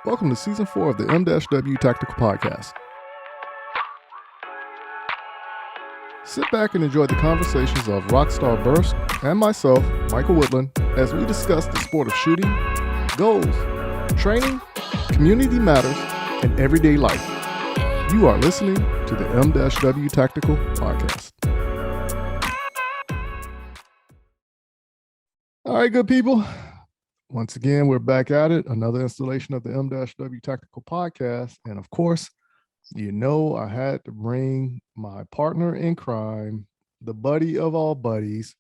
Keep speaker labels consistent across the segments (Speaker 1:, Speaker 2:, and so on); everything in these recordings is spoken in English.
Speaker 1: Welcome to Season 4 of the M-W Tactical Podcast. Sit back and enjoy the conversations of Rockstar Burst and myself, Michael Woodland, as we discuss the sport of shooting, goals, training, community matters, and everyday life. You are listening to the M-W Tactical Podcast. All right, good people. Once again, we're back at it. Another installation of the M-W Tactical Podcast. And of course, you know I had to bring my partner in crime, the buddy of all buddies,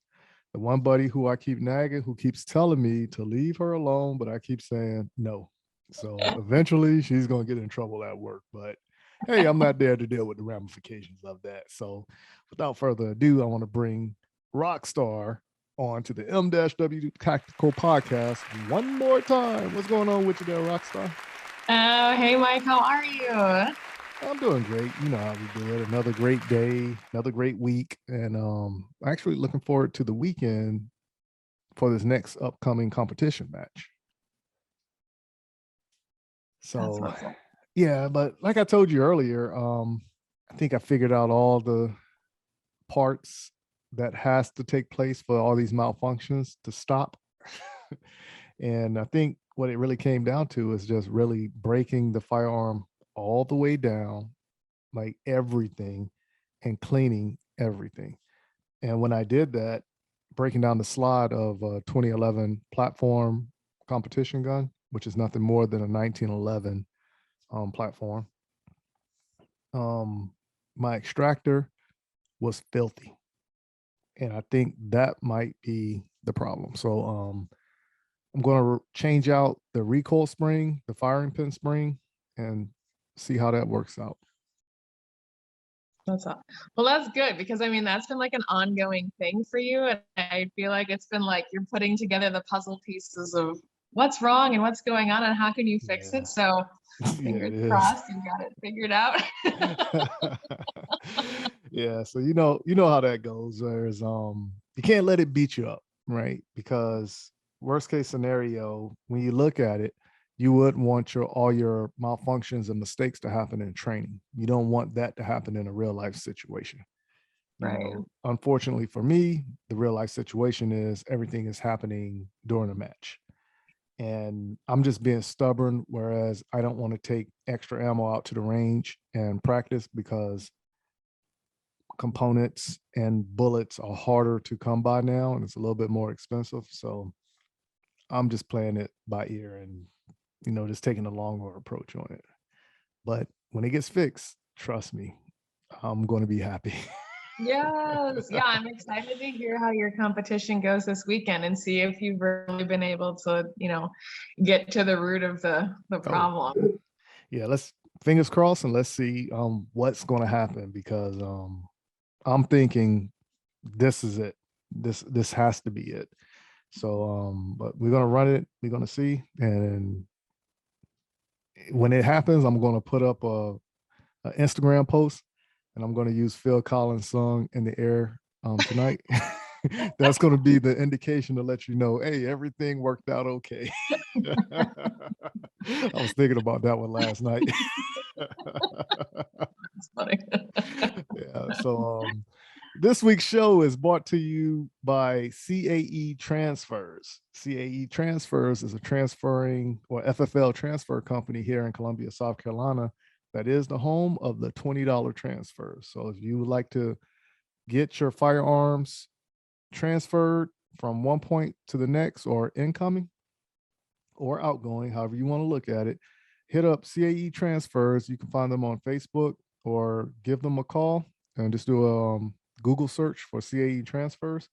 Speaker 1: the one buddy who I keep nagging, who keeps telling me to leave her alone, but I keep saying no. So eventually she's going to get in trouble at work. But hey, I'm not there to deal with the ramifications of that. So without further ado, I want to bring Rockstar on to the M-W Tactical Podcast one more time. What's going on with you there, Rockstar?
Speaker 2: Oh, hey, Mike. How are you?
Speaker 1: I'm doing great. You know how we do it. Another great day, another great week. And actually looking forward to the weekend for this next upcoming competition match. So, yeah, but like I told you earlier, I think I figured out all the parts that has to take place for all these malfunctions to stop. And I think what it really came down to is just really breaking the firearm all the way down, like everything, and cleaning everything. And when I did that, breaking down the slide of a 2011 platform competition gun, which is nothing more than a 1911 platform, my extractor was filthy. And I think that might be the problem. So I'm going to change out the recoil spring, the firing pin spring, and see how that works out.
Speaker 2: Well, that's good, because I mean, that's been like an ongoing thing for you. And I feel like it's been like you're putting together the puzzle pieces of what's wrong and what's going on and how can you fix it. So fingers crossed, you got it figured out.
Speaker 1: Yeah, so you know how that goes. There's you can't let it beat you up, right? Because worst case scenario, when you look at it, you wouldn't want all your malfunctions and mistakes to happen in training. You don't want that to happen in a real life situation.
Speaker 2: Right.
Speaker 1: You know, unfortunately for me, the real life situation is everything is happening during a match. And I'm just being stubborn, whereas I don't want to take extra ammo out to the range and practice because components and bullets are harder to come by now and it's a little bit more expensive. So I'm just playing it by ear and, you know, just taking a longer approach on it. But when it gets fixed, trust me, I'm going to be happy.
Speaker 2: Yes. Yeah, I'm excited to hear how your competition goes this weekend and see if you've really been able to, you know, get to the root of the problem.
Speaker 1: Oh. Yeah, let's fingers crossed and let's see what's going to happen, because I'm thinking this is it. This has to be it. So but we're going to run it, we're going to see, and when it happens, I'm going to put up a Instagram post, and I'm going to use Phil Collins' song "In the Air" tonight. That's going to be the indication to let you know, hey, everything worked out okay. I was thinking about that one last night.
Speaker 2: That's funny.
Speaker 1: Yeah. So this week's show is brought to you by CAE Transfers. CAE Transfers is a transferring or FFL transfer company here in Columbia, South Carolina, that is the home of the $20 transfers. So if you would like to get your firearms transferred from one point to the next, or incoming or outgoing, however you want to look at it, hit up CAE Transfers. You can find them on Facebook or give them a call and just do a Google search for CAE Transfers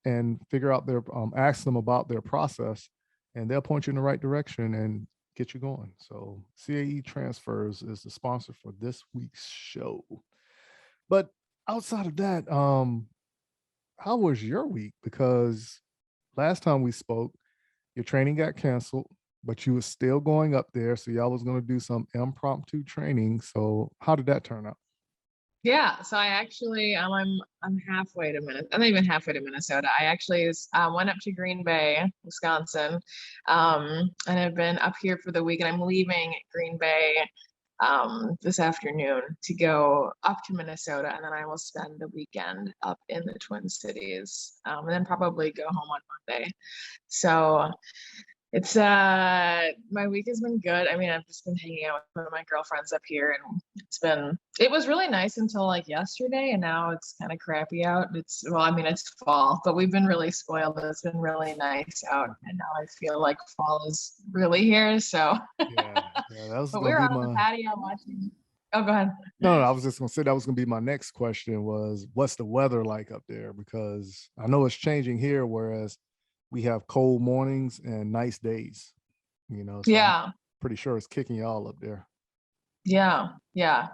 Speaker 1: and figure out ask them about their process, and they'll point you in the right direction and get you going. So CAE Transfers is the sponsor for this week's show. But outside of that, how was your week? Because last time we spoke, your training got canceled, but you were still going up there. So y'all was going to do some impromptu training. So how did that turn out?
Speaker 2: Yeah, so I'm halfway to Minnesota. I'm not even halfway to Minnesota. I actually went up to Green Bay, Wisconsin, and I've been up here for the week. And I'm leaving Green Bay this afternoon to go up to Minnesota, and then I will spend the weekend up in the Twin Cities, and then probably go home on Monday. So it's my week has been good. I mean, I've just been hanging out with one of my girlfriends up here, and it was really nice until like yesterday, and now it's kind of crappy out. I mean, it's fall, but we've been really spoiled. It's been really nice out, and now I feel like fall is really here. So
Speaker 1: Yeah, that was
Speaker 2: but we
Speaker 1: gonna
Speaker 2: were
Speaker 1: be
Speaker 2: on the
Speaker 1: my
Speaker 2: patio watching. Oh, go ahead.
Speaker 1: no, I was just gonna say that was gonna be my next question was what's the weather like up there? Because I know it's changing here, whereas we have cold mornings and nice days, so I'm
Speaker 2: Yeah,
Speaker 1: pretty sure it's kicking y'all up there.
Speaker 2: yeah.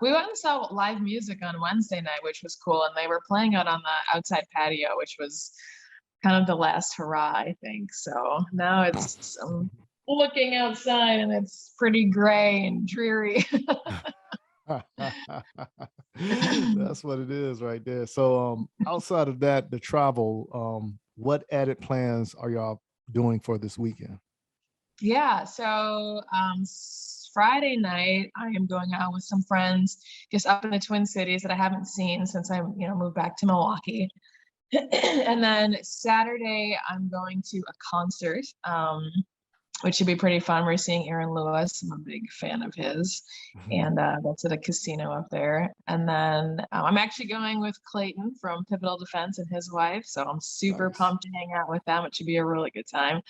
Speaker 2: We went and saw live music on Wednesday night, which was cool, and they were playing out on the outside patio, which was kind of the last hurrah, I think. So now it's looking outside, and it's pretty gray and dreary.
Speaker 1: That's what it is right there. So outside of that, the travel, what added plans are y'all doing for this weekend?
Speaker 2: Yeah, so Friday night I am going out with some friends just up in the Twin Cities that I haven't seen since I, moved back to Milwaukee. And then Saturday I'm going to a concert, which should be pretty fun. We're seeing Aaron Lewis. I'm a big fan of his, and that's at a casino up there. And then I'm actually going with Clayton from Pivotal Defense and his wife, so I'm super
Speaker 1: Nice.
Speaker 2: pumped to hang out with them. It should be a really good time.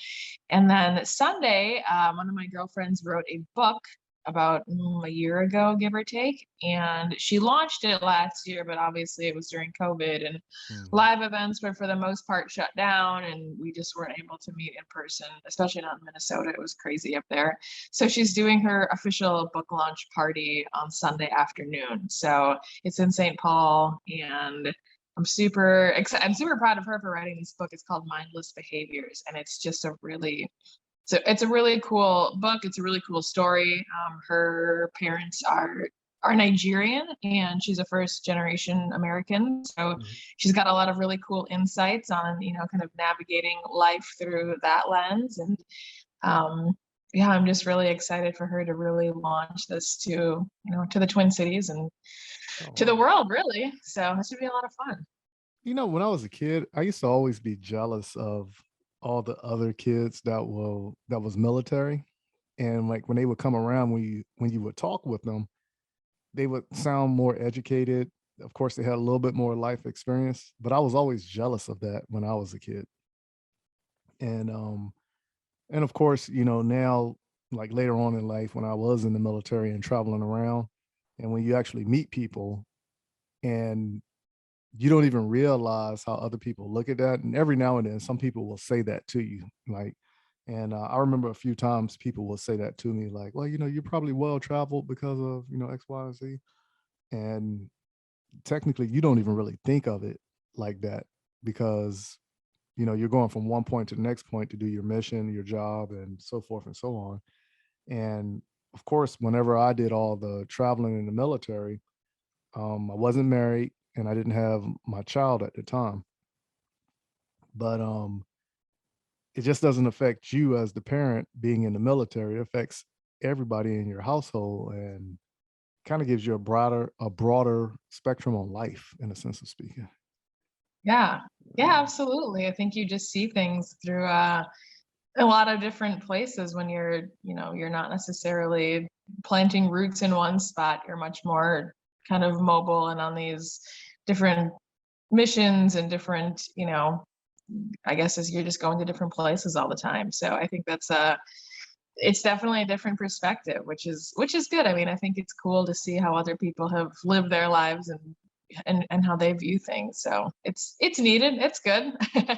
Speaker 2: And then Sunday, one of my girlfriends wrote a book about a year ago, give or take. And she launched it last year, but obviously it was during COVID and
Speaker 1: Mhm.
Speaker 2: live events were for the most part shut down. And we just weren't able to meet in person, especially not in Minnesota. It was crazy up there. So she's doing her official book launch party on Sunday afternoon. So it's in St. Paul, and I'm super excited. I'm super proud of her for writing this book. It's called Mindless Behaviors, and it's just it's a really cool book. It's a really cool story. Her parents are Nigerian, and she's a first generation American. So
Speaker 1: Mhm.
Speaker 2: she's got a lot of really cool insights on kind of navigating life through that lens. And um, yeah, I'm just really excited for her to really launch this to the Twin Cities and
Speaker 1: Oh,
Speaker 2: to the
Speaker 1: wow.
Speaker 2: world, really. So this should be a lot of fun.
Speaker 1: When I was a kid, I used to always be jealous of all the other kids that was military. And like when they would come around, when you would talk with them, they would sound more educated. Of course, they had a little bit more life experience, but I was always jealous of that when I was a kid. And and of course, now like later on in life when I was in the military and traveling around, and when you actually meet people and you don't even realize how other people look at that. And every now and then, some people will say that to you, like, and I remember a few times people will say that to me, like, well, you're probably well traveled because of X, Y, and Z. And technically, you don't even really think of it like that because you're going from one point to the next point to do your mission, your job, and so forth and so on. And of course, whenever I did all the traveling in the military, I wasn't married and I didn't have my child at the time. But it just doesn't affect you as the parent being in the military. It affects everybody in your household and kind of gives you a broader spectrum on life in a sense of speaking.
Speaker 2: Yeah. Yeah, absolutely. I think you just see things through a lot of different places when you're not necessarily planting roots in one spot. You're much more kind of mobile and on these different missions and different, I guess as you're just going to different places all the time. So I think it's definitely a different perspective, which is good. I mean, I think it's cool to see how other people have lived their lives and how they view things. So it's needed. It's good.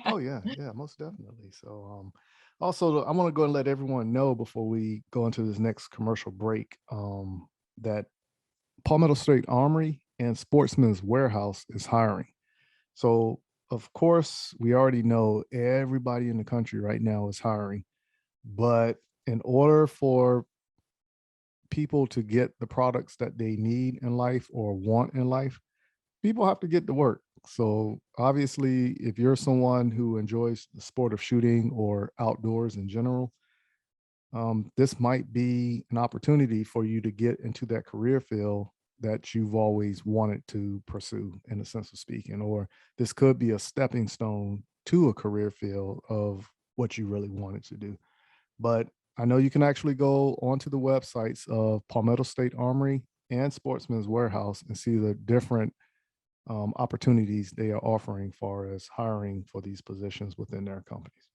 Speaker 1: Oh yeah, yeah, most definitely. So also I want to go and let everyone know before we go into this next commercial break that Palmetto State Armory and Sportsman's Warehouse is hiring. So of course we already know everybody in the country right now is hiring, but in order for people to get the products that they need in life or want in life, people have to get to work. So obviously, if you're someone who enjoys the sport of shooting or outdoors in general, this might be an opportunity for you to get into that career field that you've always wanted to pursue, in a sense of speaking, or this could be a stepping stone to a career field of what you really wanted to do. But I know you can actually go onto the websites of Palmetto State Armory and Sportsman's Warehouse and see the different opportunities they are offering far as hiring for these positions within their companies.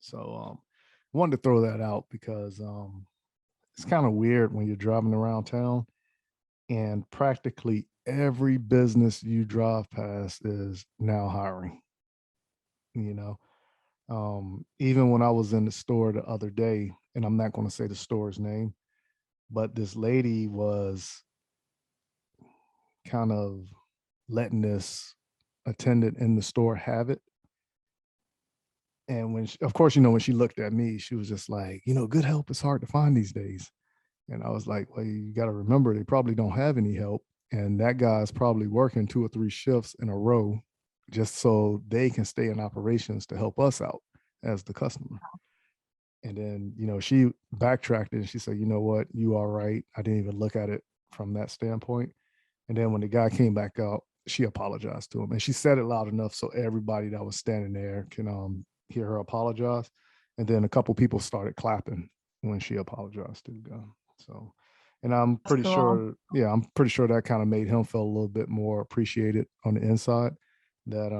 Speaker 1: So I wanted to throw that out because it's kind of weird when you're driving around town and practically every business you drive past is now hiring. You know, even when I was in the store the other day, and I'm not going to say the store's name, but this lady was kind of letting this attendant in the store have it. And when, of course, when she looked at me, she was just like, good help is hard to find these days. And I was like, well, you got to remember, they probably don't have any help. And that guy's probably working 2 or 3 shifts in a row just so they can stay in operations to help us out as the customer. And then, she backtracked and she said, you know what, you are right. I didn't even look at it from that standpoint. And then when the guy came back out, she apologized to him. And she said it loud enough so everybody that was standing there can hear her apologize. And then a couple people started clapping when she apologized to the guy. So, and I'm pretty sure, I'm pretty sure that kind of made him feel a little bit more appreciated on the inside, that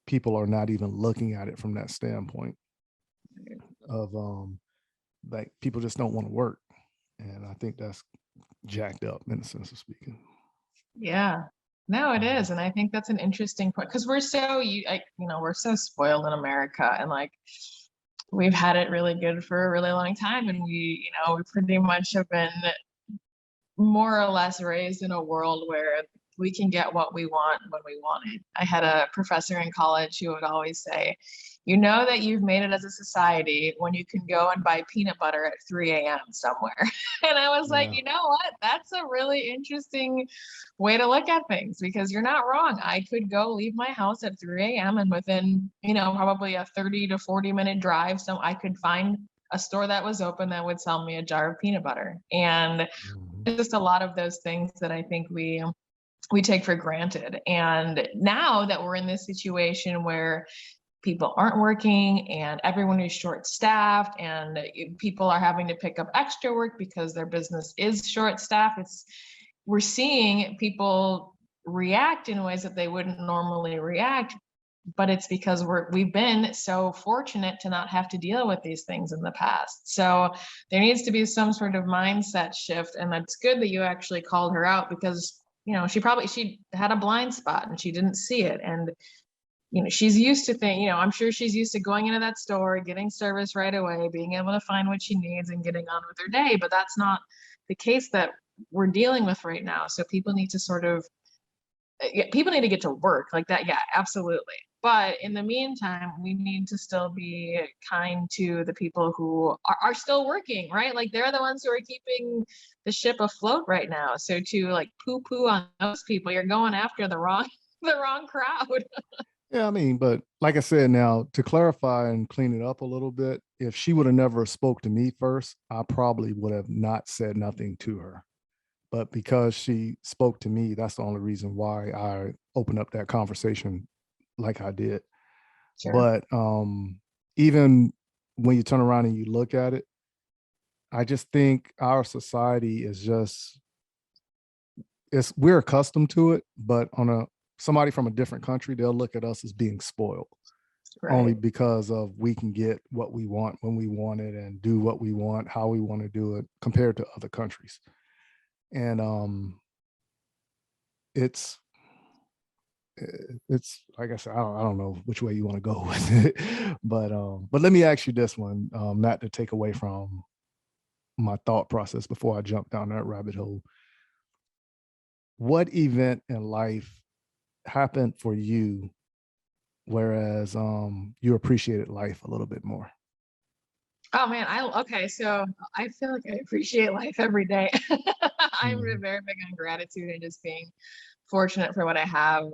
Speaker 1: people are not even looking at it from that standpoint of like people just don't want to work. And I think that's jacked up in a sense of speaking.
Speaker 2: Yeah, no, it is. And I think that's an interesting point because we're so, we're so spoiled in America, and like, we've had it really good for a really long time. And we pretty much have been more or less raised in a world where we can get what we want when we want it. I had a professor in college who would always say, you know that you've made it as a society when you can go and buy peanut butter at 3 a.m. somewhere. And I was like, you know what? That's a really interesting way to look at things, because you're not wrong. I could go leave my house at 3 a.m. and within, probably a 30 to 40-minute drive, so I could find a store that was open that would sell me a jar of peanut butter. And just a lot of those things that I think we take for granted. And now that we're in this situation where people aren't working and everyone is short staffed and people are having to pick up extra work because their business is short staffed, we're seeing people react in ways that they wouldn't normally react. But it's because we've been so fortunate to not have to deal with these things in the past. So there needs to be some sort of mindset shift. And it's good that you actually called her out, because, she had a blind spot and she didn't see it. And, she's used to I'm sure she's used to going into that store, getting service right away, being able to find what she needs and getting on with her day. But that's not the case that we're dealing with right now. So people need to people need to get to work like that. Yeah, absolutely. But in the meantime, we need to still be kind to the people who are still working, right? Like, they're the ones who are keeping the ship afloat right now. So to like poo-poo on those people, you're going after the wrong crowd.
Speaker 1: Yeah, I mean, but like I said, now to clarify and clean it up a little bit, if she would have never spoke to me first, I probably would have not said nothing to her. But because she spoke to me, that's the only reason why I opened up that conversation like I did. Sure. But even when you turn around and you look at it, I just think our society is we're accustomed to it, but somebody from a different country, they'll look at us as being spoiled. Right. Only because of we can get what we want when we want it and do what we want, how we want to do it compared to other countries. And it's like I said, I don't know which way you want to go with it, but let me ask you this one, not to take away from my thought process before I jump down that rabbit hole. What event in life happened for you, whereas you appreciated life a little bit more?
Speaker 2: Oh man, okay, so I feel like I appreciate life every day. I'm
Speaker 1: Mhm.
Speaker 2: very big on gratitude and just being fortunate for what I have.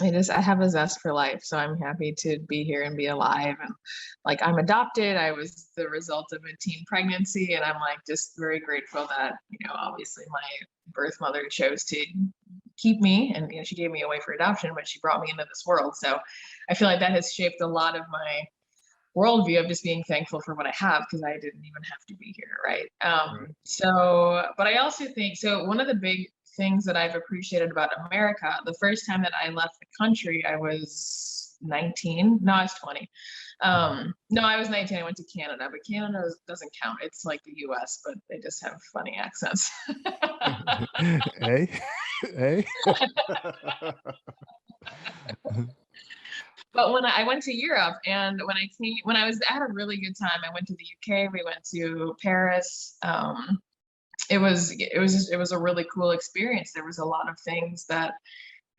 Speaker 2: I have a zest for life, so I'm happy to be here and be alive. And like I'm adopted. I was the result of a teen pregnancy, and I'm like just very grateful that, obviously my birth mother chose to keep me, and she gave me away for adoption, but she brought me into this world. So I feel like that has shaped a lot of my worldview of just being thankful for what I have, because I didn't even have to be here, right?
Speaker 1: Right.
Speaker 2: But I also think so. One of the big things that I've appreciated about America, the first time that I left the country, I was 19. No, I was 20. No, I was 19. I went to Canada, but Canada doesn't count. It's like the US, but they just have funny accents.
Speaker 1: Hey, hey.
Speaker 2: But when I went to Europe, and when I had a really good time. I went to the UK. We went to Paris. It was a really cool experience. There was a lot of things that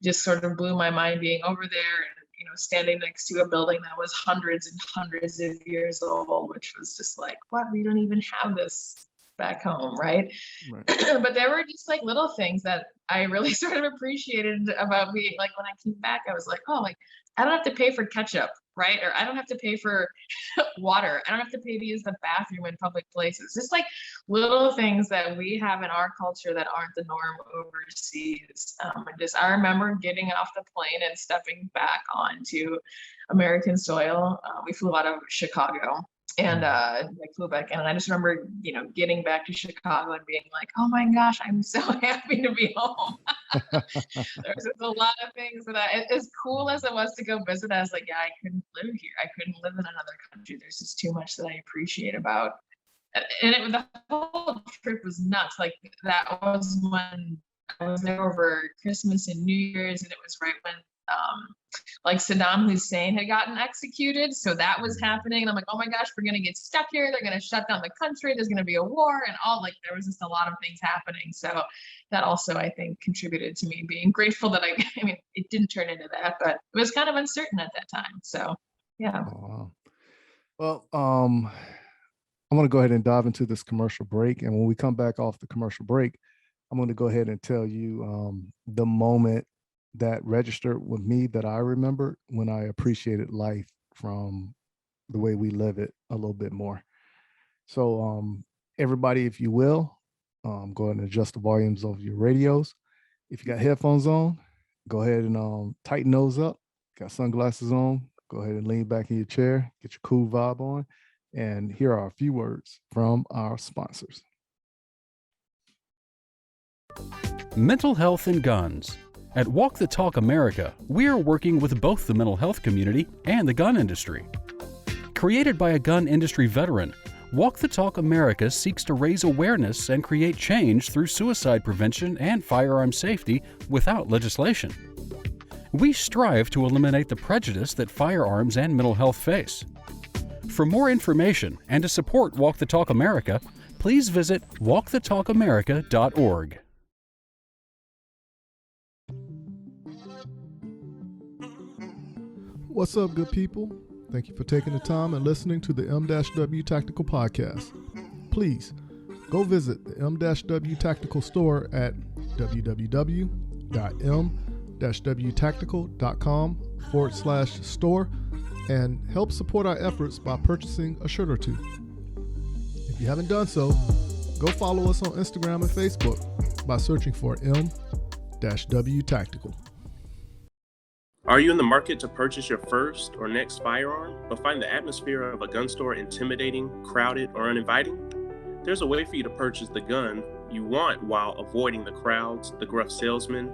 Speaker 2: just sort of blew my mind being over there, and standing next to a building that was hundreds and hundreds of years old, which was just like, what? We don't even have this back home, right?
Speaker 1: Right.
Speaker 2: But there were just like little things that I really sort of appreciated about being like, when I came back, I was like, oh, like I don't have to pay for ketchup, right? Or I don't have to pay for water. I don't have to pay to use the bathroom in public places. Just like little things that we have in our culture that aren't the norm overseas. I remember getting off the plane and stepping back onto American soil. We flew out of Chicago, and I flew back in, and I just remember, getting back to Chicago and being like, oh my gosh, I'm so happy to be home. There's just a lot of things that as cool as it was to go visit, I was like, yeah, I couldn't live here. I couldn't live in another country. There's just too much that I appreciate about. And the whole trip was nuts. Like that was when I was there over Christmas and New Year's, and it was right when like Saddam Hussein had gotten executed. So that was happening. And I'm like, oh my gosh, we're going to get stuck here. They're going to shut down the country. There's going to be a war, and there was just a lot of things happening. So that also, I think, contributed to me being grateful that I mean, it didn't turn into that, but it was kind of uncertain at that time. So yeah.
Speaker 1: Oh, wow. Well, I'm going to go ahead and dive into this commercial break. And when we come back off the commercial break, I'm going to go ahead and tell you the moment that registered with me that I remember when I appreciated life from the way we live it a little bit more. So everybody, if you will, go ahead and adjust the volumes of your radios. If you got headphones on, go ahead and tighten those up. Got sunglasses on, go ahead and lean back in your chair, get your cool vibe on. And here are a few words from our sponsors.
Speaker 3: Mental health and guns. At Walk the Talk America, we are working with both the mental health community and the gun industry. Created by a gun industry veteran, Walk the Talk America seeks to raise awareness and create change through suicide prevention and firearm safety without legislation. We strive to eliminate the prejudice that firearms and mental health face. For more information and to support Walk the Talk America, please visit walkthetalkamerica.org.
Speaker 1: What's up, good people? Thank you for taking the time and listening to the M-W Tactical Podcast. Please go visit the M-W Tactical store at www.m-wtactical.com/store and help support our efforts by purchasing a shirt or two. If you haven't done so, go follow us on Instagram and Facebook by searching for M-W Tactical.
Speaker 4: Are you in the market to purchase your first or next firearm, but find the atmosphere of a gun store intimidating, crowded, or uninviting? There's a way for you to purchase the gun you want while avoiding the crowds, the gruff salesmen,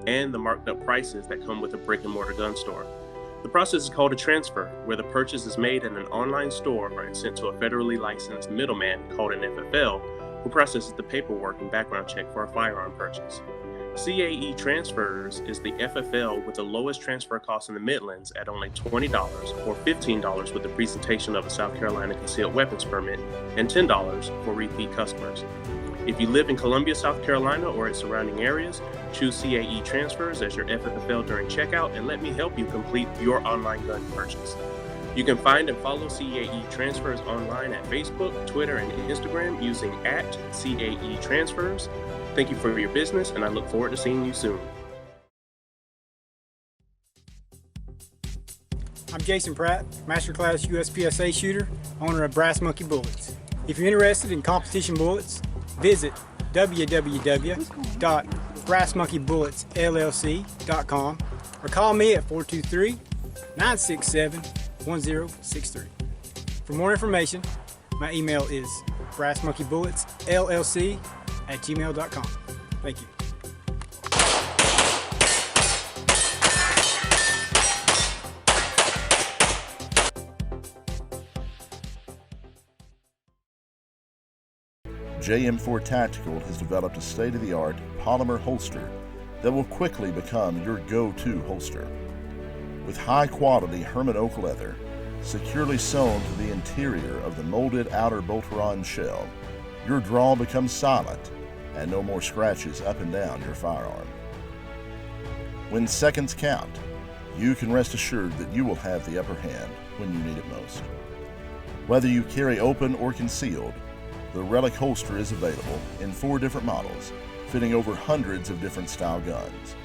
Speaker 4: and the marked up prices that come with a brick and mortar gun store. The process is called a transfer, where the purchase is made in an online store and sent to a federally licensed middleman called an FFL, who processes the paperwork and background check for a firearm purchase. CAE Transfers is the FFL with the lowest transfer cost in the Midlands at only $20 or $15 with the presentation of a South Carolina concealed weapons permit and $10 for repeat customers. If you live in Columbia, South Carolina or its surrounding areas, choose CAE Transfers as your FFL during checkout and let me help you complete your online gun purchase. You can find and follow CAE Transfers online at Facebook, Twitter, and Instagram using @CAE Transfers. Thank you for your business, and I look forward to seeing you soon.
Speaker 5: I'm Jason Pratt, Masterclass USPSA shooter, owner of Brass Monkey Bullets. If you're interested in competition bullets, visit www.brassmonkeybulletsllc.com or call me at 423-967-1063. For more information, my email is brassmonkeybulletsllc@gmail.com. Thank you.
Speaker 6: JM4 Tactical has developed a state-of-the-art polymer holster that will quickly become your go-to holster. With high-quality Herman oak leather securely sewn to the interior of the molded outer Bolteron shell, your draw becomes silent and no more scratches up and down your firearm. When seconds count, you can rest assured that you will have the upper hand when you need it most. Whether you carry open or concealed, the Relic holster is available in 4 different models, fitting over hundreds of different style guns.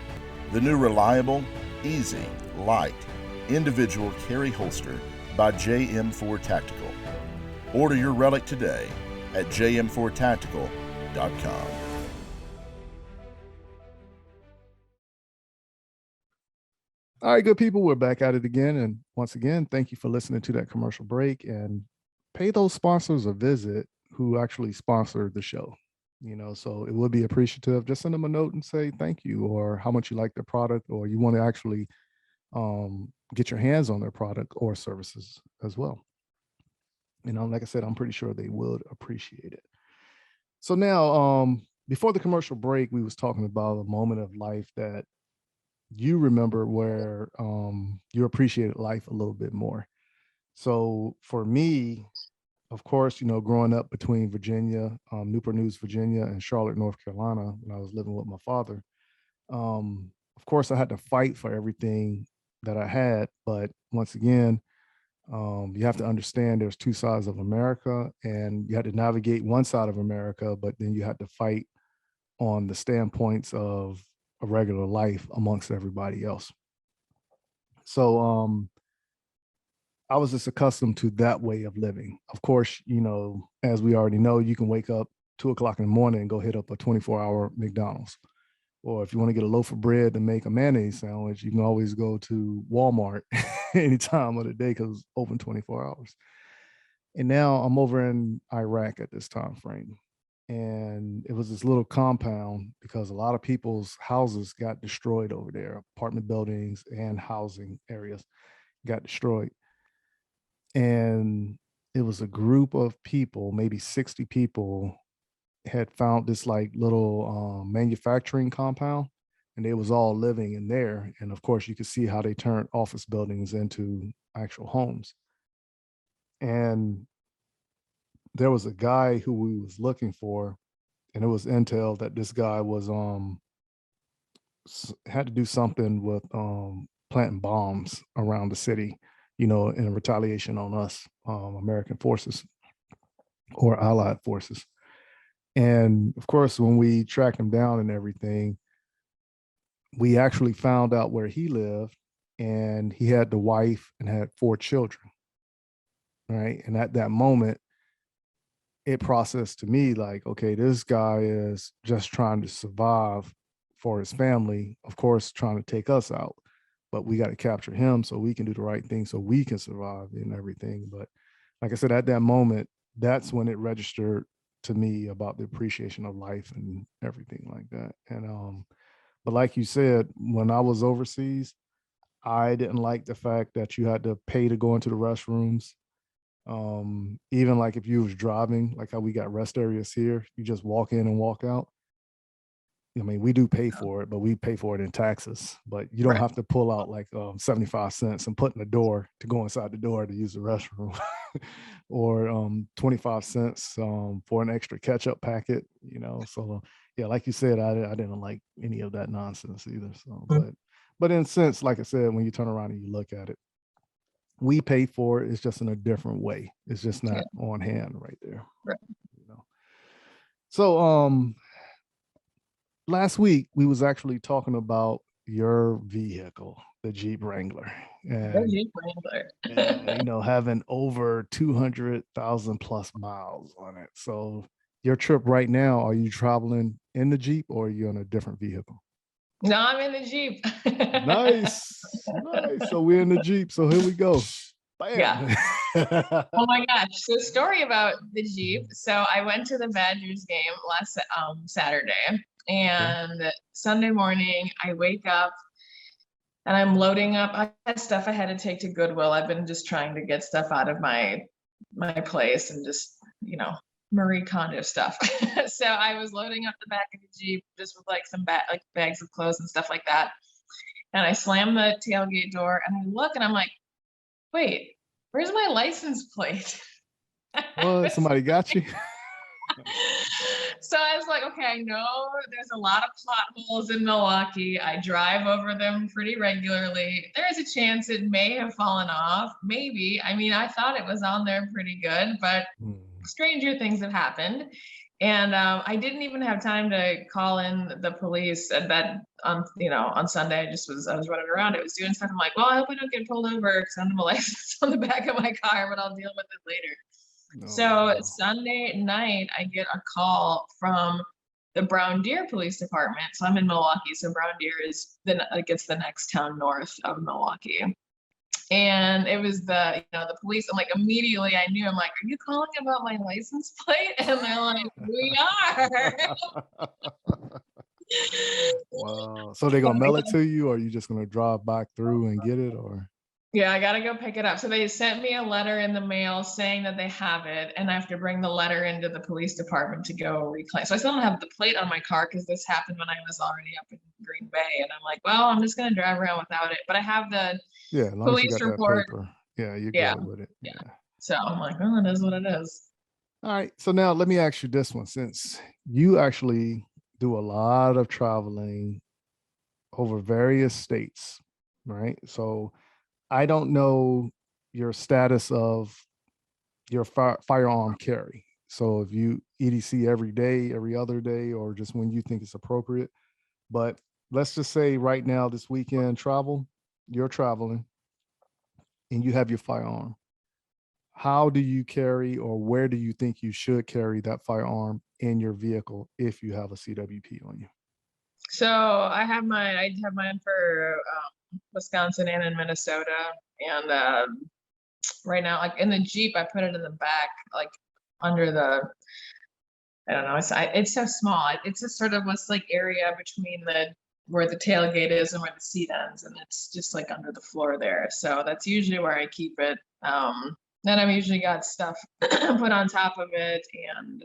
Speaker 6: The new reliable, easy, light, individual carry holster by JM4 Tactical. Order your Relic today at jm4tactical.com.
Speaker 1: All right, good people, we're back at it again. And once again, thank you for listening to that commercial break, and pay those sponsors a visit who actually sponsored the show. So it would be appreciative. Just send them a note and say thank you, or how much you like their product, or you want to actually get your hands on their product or services as well. Like I said, I'm pretty sure they would appreciate it. So now, before the commercial break, we was talking about a moment of life that you remember where you appreciated life a little bit more. So for me, of course, growing up between Virginia, Newport News, Virginia, and Charlotte, North Carolina, when I was living with my father, of course, I had to fight for everything that I had. But once again, you have to understand there's 2 sides of America, and you had to navigate one side of America, but then you had to fight on the standpoints of a regular life amongst everybody else. So I was just accustomed to that way of living. Of course, as we already know, you can wake up 2 o'clock in the morning and go hit up a 24-hour McDonald's. Or if you want to get a loaf of bread to make a mayonnaise sandwich, you can always go to Walmart any time of the day because it's open 24 hours. And now I'm over in Iraq at this time frame. And it was this little compound because a lot of people's houses got destroyed over there. Apartment buildings and housing areas got destroyed. And it was a group of people, maybe 60 people, had found this like little manufacturing compound, and they was all living in there. And of course, you could see how they turned office buildings into actual homes. And there was a guy who we was looking for, and it was intel that this guy was had to do something with planting bombs around the city, in retaliation on us, American forces or allied forces. And of course, when we tracked him down and everything, we actually found out where he lived, and he had the wife and had 4 children. Right. And at that moment, it processed to me like, okay, this guy is just trying to survive for his family, of course, trying to take us out, but we got to capture him so we can do the right thing so we can survive and everything. But like I said, at that moment, that's when it registered to me about the appreciation of life and everything like that. And but like you said, when I was overseas, I didn't like the fact that you had to pay to go into the restrooms. Even like if you was driving, like how we got rest areas here, you just walk in and walk out. I mean, we do pay for it, but we pay for it in taxes. But you don't have to pull out like 75 cents and put in the door to go inside the door to use the restroom, or 25 cents for an extra ketchup packet. So yeah, like you said, I didn't like any of that nonsense either. So, but in a sense, like I said, when you turn around and you look at it, we pay for it. It's just in a different way. It's just not on hand right there.
Speaker 2: Right.
Speaker 1: You know. So last week we was actually talking about your vehicle, the Jeep Wrangler. And,
Speaker 2: Jeep Wrangler.
Speaker 1: and you know, having over 200,000 plus miles on it. So your trip right now, are you traveling in the Jeep or are you in a different vehicle?
Speaker 2: No, I'm in the Jeep.
Speaker 1: Nice. So we're in the Jeep. So here we go. Bam.
Speaker 2: Yeah. Oh my gosh. So story about the Jeep. So I went to the Badgers game last Saturday, and Sunday morning I wake up and I'm loading up. I had stuff I had to take to Goodwill. I've been just trying to get stuff out of my place and just, you know, Marie Kondo stuff. So I was loading up the back of the Jeep just with like some bags of clothes and stuff like that. And I slammed the tailgate door and I look and I'm like, wait, where's my license plate?
Speaker 1: Well, somebody got you.
Speaker 2: So I was like, okay, I know there's a lot of potholes in Milwaukee. I drive over them pretty regularly. There's a chance it may have fallen off. Maybe. I mean, I thought it was on there pretty good, but stranger things have happened. And I didn't even have time to call in the police at that, on Sunday. I was running around. I was doing stuff. I'm like, well, I hope I don't get pulled over because I don't have a license on the back of my car, but I'll deal with it later. So Sunday night, I get a call from the Brown Deer Police Department. So I'm in Milwaukee. So Brown Deer is it's the next town north of Milwaukee. And it was the police. I'm like, immediately I knew. I'm like, are you calling about my license plate? And they're like, we are.
Speaker 1: Wow. So they're gonna mail it to you, or are you just gonna drive back through and get it, or?
Speaker 2: Yeah, I gotta go pick it up. So they sent me a letter in the mail saying that they have it, and I have to bring the letter into the police department to go reclaim. So I still don't have the plate on my car because this happened when I was already up in Green Bay, and I'm like, well, I'm just gonna drive around without it. But I have the police report.
Speaker 1: Yeah, you good with it.
Speaker 2: Yeah. So I'm like, oh, it is what it is.
Speaker 1: All right. So now let me ask you this one, since you actually do a lot of traveling over various states, right? So I don't know your status of your firearm carry. So if you EDC every day, every other day, or just when you think it's appropriate. But let's just say right now, this weekend you're traveling and you have your firearm. How do you carry, or where do you think you should carry that firearm in your vehicle if you have a CWP on you?
Speaker 2: So I have mine for Wisconsin and in Minnesota. And right now, like in the Jeep, I put it in the back, like under the, I don't know, it's so small. It's just sort of what's like area between where the tailgate is and where the seat ends. And it's just like under the floor there. So that's usually where I keep it. Then I've usually got stuff put on top of it, and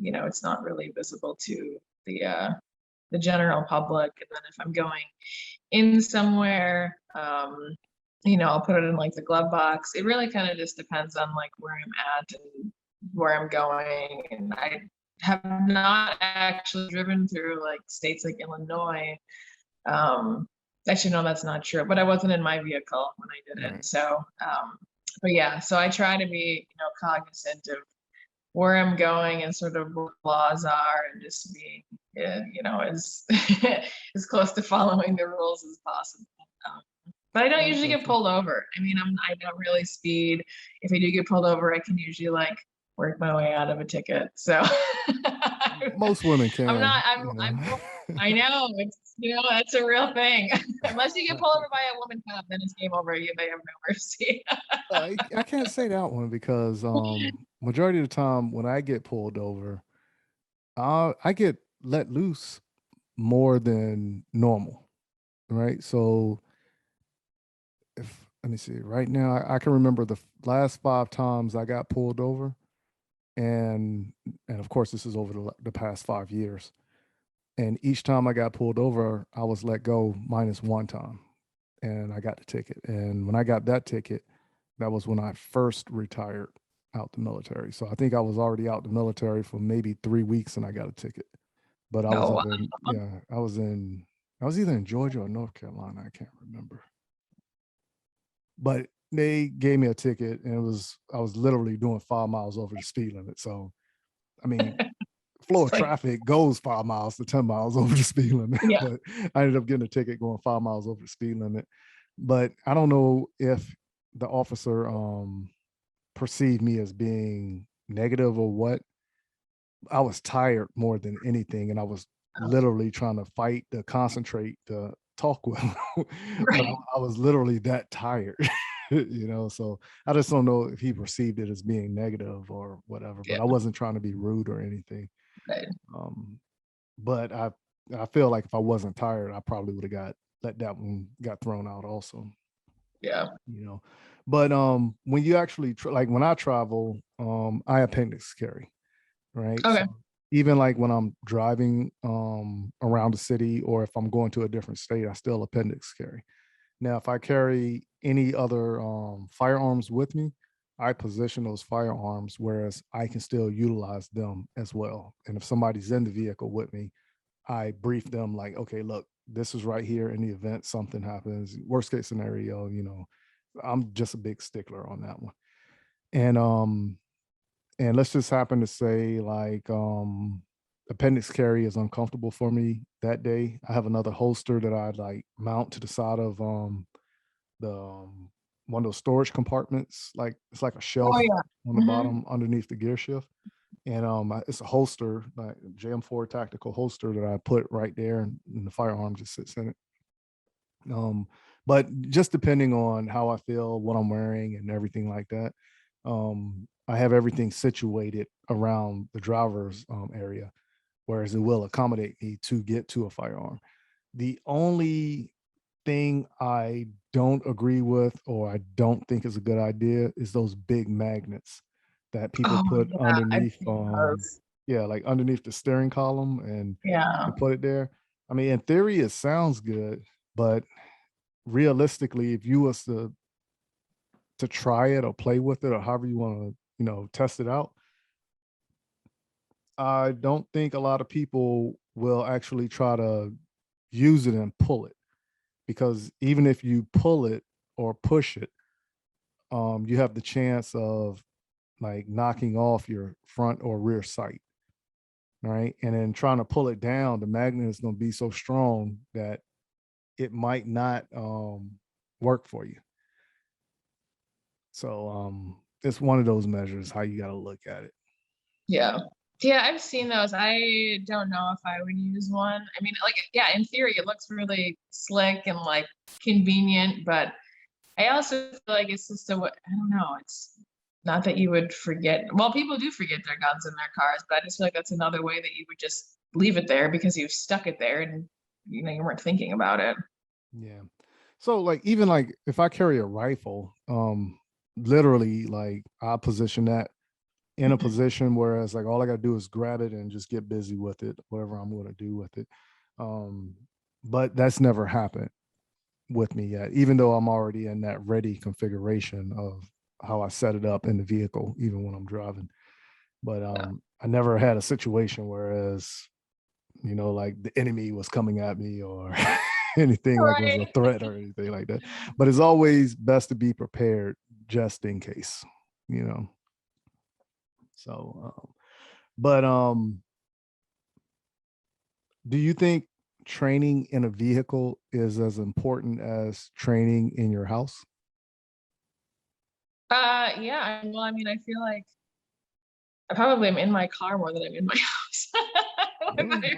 Speaker 2: it's not really visible to the general public. And then if I'm going in somewhere, I'll put it in like the glove box. It really kind of just depends on like where I'm at and where I'm going. And I have not actually driven through like states like Illinois. Actually, no, that's not true. But I wasn't in my vehicle when I did it. So, but yeah, so I try to be, cognizant of where I'm going and sort of what laws are, and just be, as as close to following the rules as possible. But I don't usually get pulled over. I mean, I don't really speed. If I do get pulled over, I can usually like work my way out of a ticket. So
Speaker 1: most women can.
Speaker 2: I know, it's, that's a real thing. Unless you get pulled over by a woman cop, then it's game over. They have no mercy.
Speaker 1: I can't say that one because majority of the time when I get pulled over, I get let loose more than normal, right? So let me see, right now I can remember the last 5 times I got pulled over, and of course this is over the past 5 years. And each time I got pulled over, I was let go minus 1 time, and I got the ticket. And when I got that ticket, that was when I first retired out the military. So I think I was already out the military for maybe 3 weeks, and I got a ticket. But I was I was either in Georgia or North Carolina. I can't remember. but they gave me a ticket, and I was literally doing 5 miles over the speed limit. So, I mean, flow of
Speaker 2: It's like,
Speaker 1: traffic goes 5 miles to 10 miles over the speed limit,
Speaker 2: yeah.
Speaker 1: but I ended up getting a ticket going 5 miles over the speed limit. But I don't know if the officer perceived me as being negative or what. I was tired more than anything, and I was literally trying to fight to concentrate to talk with him. But
Speaker 2: Right.
Speaker 1: I was literally that tired, so I just don't know if he perceived it as being negative or whatever, but
Speaker 2: Yeah.
Speaker 1: I wasn't trying to be rude or anything.
Speaker 2: Right.
Speaker 1: But I feel like if I wasn't tired, I probably would have let that one got thrown out also.
Speaker 2: Yeah.
Speaker 1: But when you actually like when I travel, I appendix carry, right?
Speaker 2: Okay.
Speaker 1: So even like when I'm driving around the city, or if I'm going to a different state, I still appendix carry. Now, if I carry any other firearms with me, I position those firearms whereas I can still utilize them as well. And if somebody's in the vehicle with me, I brief them like, okay, look, this is right here in the event something happens. Worst case scenario, I'm just a big stickler on that one. And let's just happen to say like appendix carry is uncomfortable for me that day. I have another holster that I like mount to the side of the one of those storage compartments. Like it's like a shelf
Speaker 2: Oh yeah.
Speaker 1: on the
Speaker 2: Mhm.
Speaker 1: bottom underneath the gear shift. And it's a holster, like JM4 Tactical holster that I put right there, and the firearm just sits in it. But just depending on how I feel, what I'm wearing, and everything like that, I have everything situated around the driver's area, whereas it will accommodate me to get to a firearm. The only thing I don't agree with, or I don't think is a good idea, is those big magnets that people
Speaker 2: Oh
Speaker 1: put
Speaker 2: yeah, I've
Speaker 1: underneath
Speaker 2: seen those.
Speaker 1: like underneath the steering column, and
Speaker 2: Yeah.
Speaker 1: they put it there. I mean, in theory it sounds good, but realistically, if you was to try it or play with it or however you want to, test it out, I don't think a lot of people will actually try to use it and pull it, because even if you pull it or push it, you have the chance of like knocking off your front or rear sight, right? And then trying to pull it down, the magnet is going to be so strong that it might not work for you. So it's one of those measures how you got to look at it.
Speaker 2: Yeah. Yeah, I've seen those. I don't know if I would use one. I mean, like, yeah, in theory, it looks really slick and like convenient, but I also feel like it's just I don't know. It's not that you would forget. Well, people do forget their guns in their cars, but I just feel like that's another way that you would just leave it there because you've stuck it there and you weren't thinking about it.
Speaker 1: Yeah. So like even like if I carry a rifle, literally like I position that in a position whereas like all I got to do is grab it and just get busy with it, whatever I'm going to do with it. But that's never happened with me yet, even though I'm already in that ready configuration of how I set it up in the vehicle, even when I'm driving. But I never had a situation whereas, like the enemy was coming at me or anything like it was a threat or anything like that. But it's always best to be prepared just in case, So, but do you think training in a vehicle is as important as training in your house?
Speaker 2: Yeah. Well, I mean, I feel like I probably am in my car more than I'm in my house.
Speaker 1: Okay.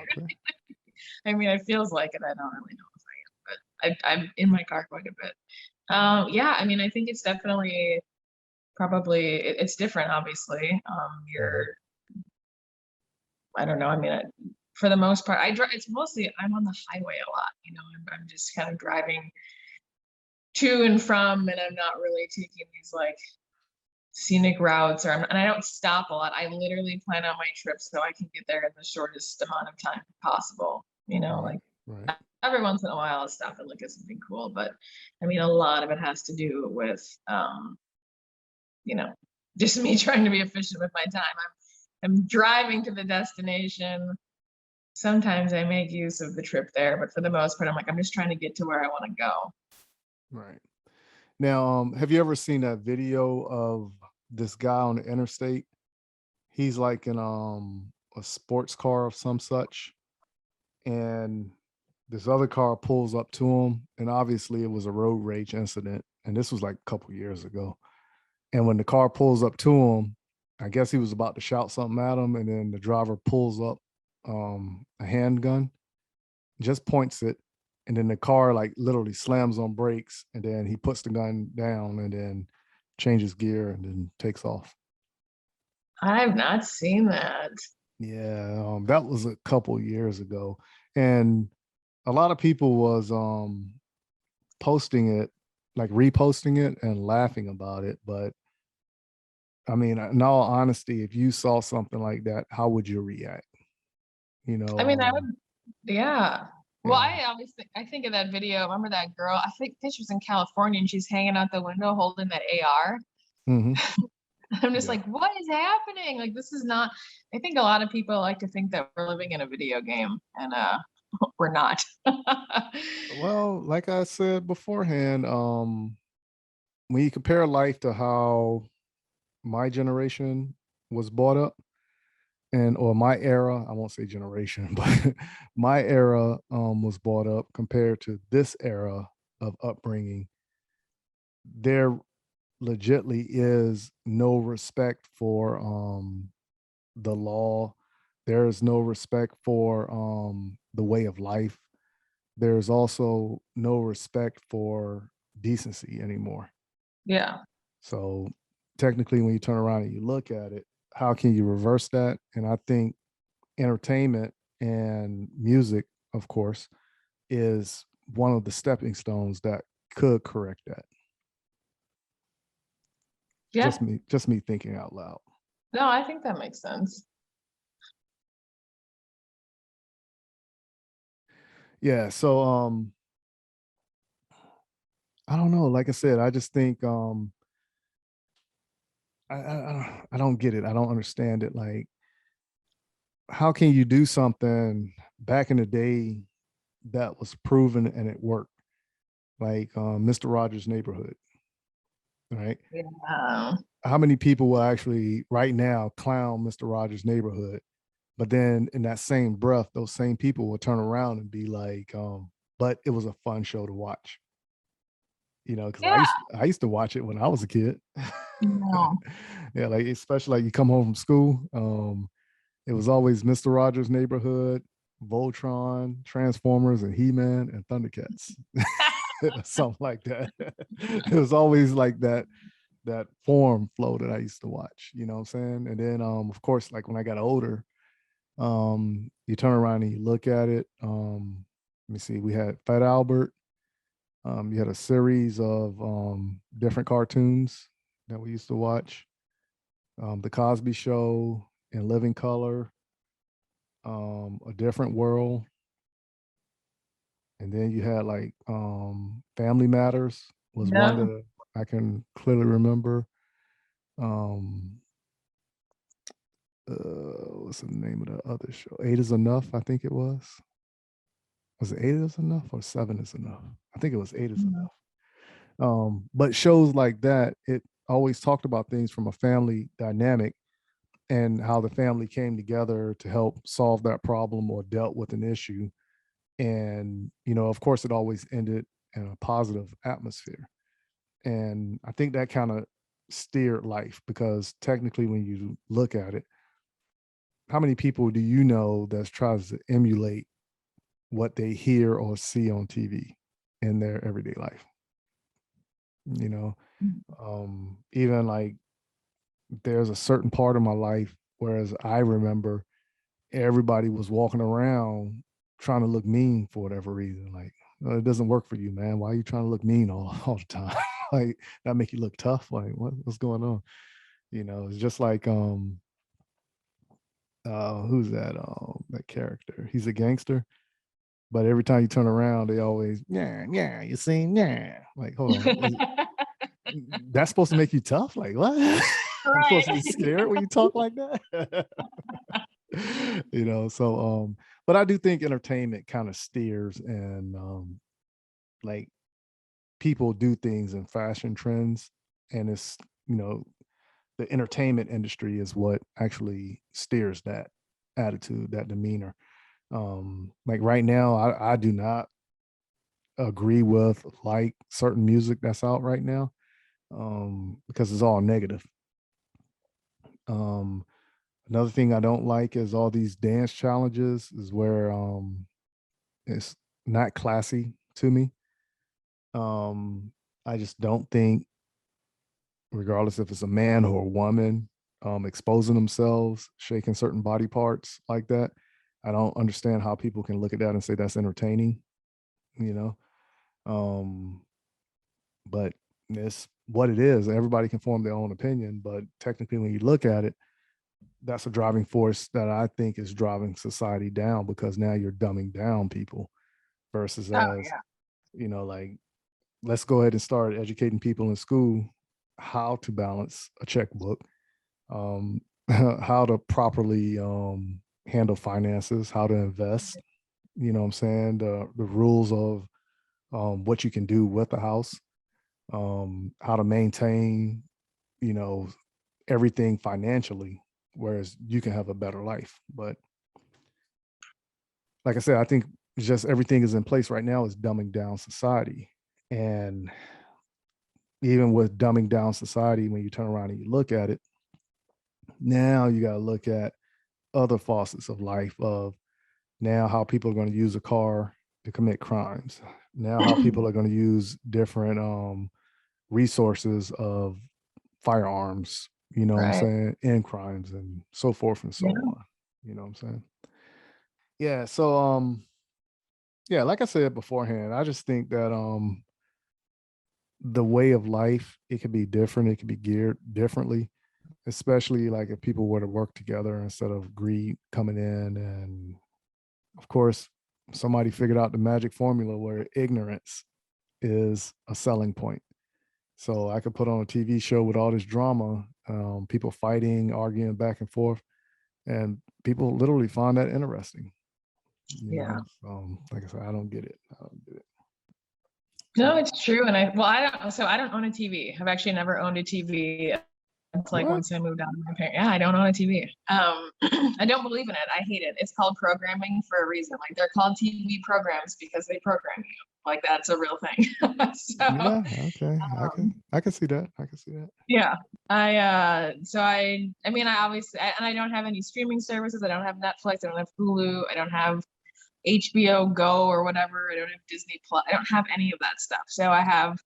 Speaker 2: I mean, it feels like it. I don't really know if I am, but I'm in my car quite a bit. Yeah, I mean, I think it's definitely probably it's different, obviously. I don't know. I mean, for the most part, I drive. It's mostly I'm on the highway a lot. I'm just kind of driving to and from, and I'm not really taking these like scenic routes, and I don't stop a lot. I literally plan out my trips so I can get there in the shortest amount of time possible. Like
Speaker 1: Right.
Speaker 2: every once in a while I'll stop and look at something cool, but I mean, a lot of it has to do with, just me trying to be efficient with my time. I'm driving to the destination. Sometimes I make use of the trip there, but for the most part, I'm just trying to get to where I want to go.
Speaker 1: Right. Now, have you ever seen that video of this guy on the interstate? He's like in a sports car of some such, and this other car pulls up to him, and obviously it was a road rage incident, and this was like a couple years ago. And when the car pulls up to him, I guess he was about to shout something at him, and then the driver pulls up a handgun, just points it, and then the car like literally slams on brakes, and then he puts the gun down and then changes gear and then takes off.
Speaker 2: I have not seen that.
Speaker 1: Yeah, that was a couple years ago, and a lot of people was posting it, like reposting it and laughing about it. But I mean, in all honesty, if you saw something like that, how would you react? You know,
Speaker 2: I mean, I would, yeah. Well,
Speaker 1: yeah.
Speaker 2: I always think of that video. Remember that girl? I think she was in California and she's hanging out the window holding that AR.
Speaker 1: Mhm.
Speaker 2: I'm just
Speaker 1: Yeah.
Speaker 2: like, what is happening? Like, this is not. I think a lot of people like to think that we're living in a video game, and we're not.
Speaker 1: Well, like I said beforehand, when you compare life to how my generation was brought up, and or my era, I won't say generation, but my era was brought up compared to this era of upbringing, there legitly is no respect for the law. There is no respect for the way of life. There's also no respect for decency anymore.
Speaker 2: Yeah.
Speaker 1: So technically, when you turn around and you look at it, how can you reverse that? And I think entertainment and music, of course, is one of the stepping stones that could correct that.
Speaker 2: Yeah.
Speaker 1: Just me thinking out loud.
Speaker 2: No, I think that makes sense.
Speaker 1: Yeah. So I don't know. Like I said, I just think I don't get it. I don't understand it. Like, how can you do something back in the day that was proven and it worked? Like Mr. Rogers' Neighborhood, right?
Speaker 2: Yeah.
Speaker 1: How many people will actually right now clown Mr. Rogers' Neighborhood? But then in that same breath, those same people will turn around and be like, but it was a fun show to watch. You know, because
Speaker 2: Yeah.
Speaker 1: I used to watch it when I was a kid.
Speaker 2: No.
Speaker 1: Yeah, like especially like you come home from school. It was always Mr. Rogers' Neighborhood, Voltron, Transformers, and He-Man and Thundercats. Something like that. It was always like that form flow that I used to watch, you know what I'm saying? And then of course, like when I got older, you turn around and you look at it. Let me see, we had Fat Albert. You had a series of different cartoons that we used to watch. The Cosby Show, In Living Color, A Different World. And then you had like Family Matters was one
Speaker 2: Yeah.
Speaker 1: that I can clearly remember. What's the name of the other show? 8 is Enough, I think it was. Was it 8 is Enough or 7 is Enough? I think it was 8 is Enough. But shows like that, it always talked about things from a family dynamic and how the family came together to help solve that problem or dealt with an issue. And, you know, of course, it always ended in a positive atmosphere. And I think that kind of steered life, because technically, when you look at it, how many people do you know that tries to emulate what they hear or see on TV in their everyday life? You know, even like there's a certain part of my life, whereas I remember everybody was walking around trying to look mean for whatever reason. Like, "Oh, it doesn't work for you, man. Why are you trying to look mean all the time? Like, that make you look tough? Like, what's going on?" You know, it's just like who's that? That character. He's a gangster, but every time you turn around, they always, yeah, you see, yeah. Like, hold on. That's supposed to make you tough? Like, what? You're supposed to be scared when you talk like that? You know, so but I do think entertainment kind of steers, and like people do things in fashion trends, and it's, the entertainment industry is what actually steers that attitude, that demeanor. Like right now, I do not agree with like certain music that's out right now, because it's all negative. Another thing I don't like is all these dance challenges is where it's not classy to me. I just don't think, regardless if it's a man or a woman, exposing themselves, shaking certain body parts like that, I don't understand how people can look at that and say that's entertaining, you know. But it's what it is. Everybody can form their own opinion, but technically when you look at it, that's a driving force that I think is driving society down, because now you're dumbing down people versus as, like, let's go ahead and start educating people in school how to balance a checkbook, how to properly handle finances, how to invest, you know what I'm saying? The rules of what you can do with the house, how to maintain, everything financially, whereas you can have a better life. But like I said, I think just everything is in place right now is dumbing down society. And even with dumbing down society, when you turn around and you look at it, now you got to look at other facets of life, of now how people are going to use a car to commit crimes, now how people are going to use different resources of firearms, you know what I'm
Speaker 2: Right.
Speaker 1: saying, in crimes and so forth and so on, you know what I'm saying? Yeah. So yeah, like I said beforehand, I just think that the way of life, it could be different, it could be geared differently, especially like if people were to work together instead of greed coming in. And of course, somebody figured out the magic formula where ignorance is a selling point. So I could put on a TV show with all this drama, people fighting, arguing back and forth, and people literally find that interesting. Like I said, I don't get it.
Speaker 2: No, it's true. And I don't own a TV. I've actually never owned a TV. It's like
Speaker 1: What?
Speaker 2: once I moved out of my parents. Yeah, I don't own a TV. I don't believe in it. I hate it. It's called programming for a reason. Like, they're called TV programs because they program you. Like, that's a real thing.
Speaker 1: Yeah, okay. I can see that. I can see that.
Speaker 2: Yeah. I mean, I obviously, and I don't have any streaming services. I don't have Netflix. I don't have Hulu. I don't have HBO Go or whatever. I don't have Disney Plus. I don't have any of that stuff. So I have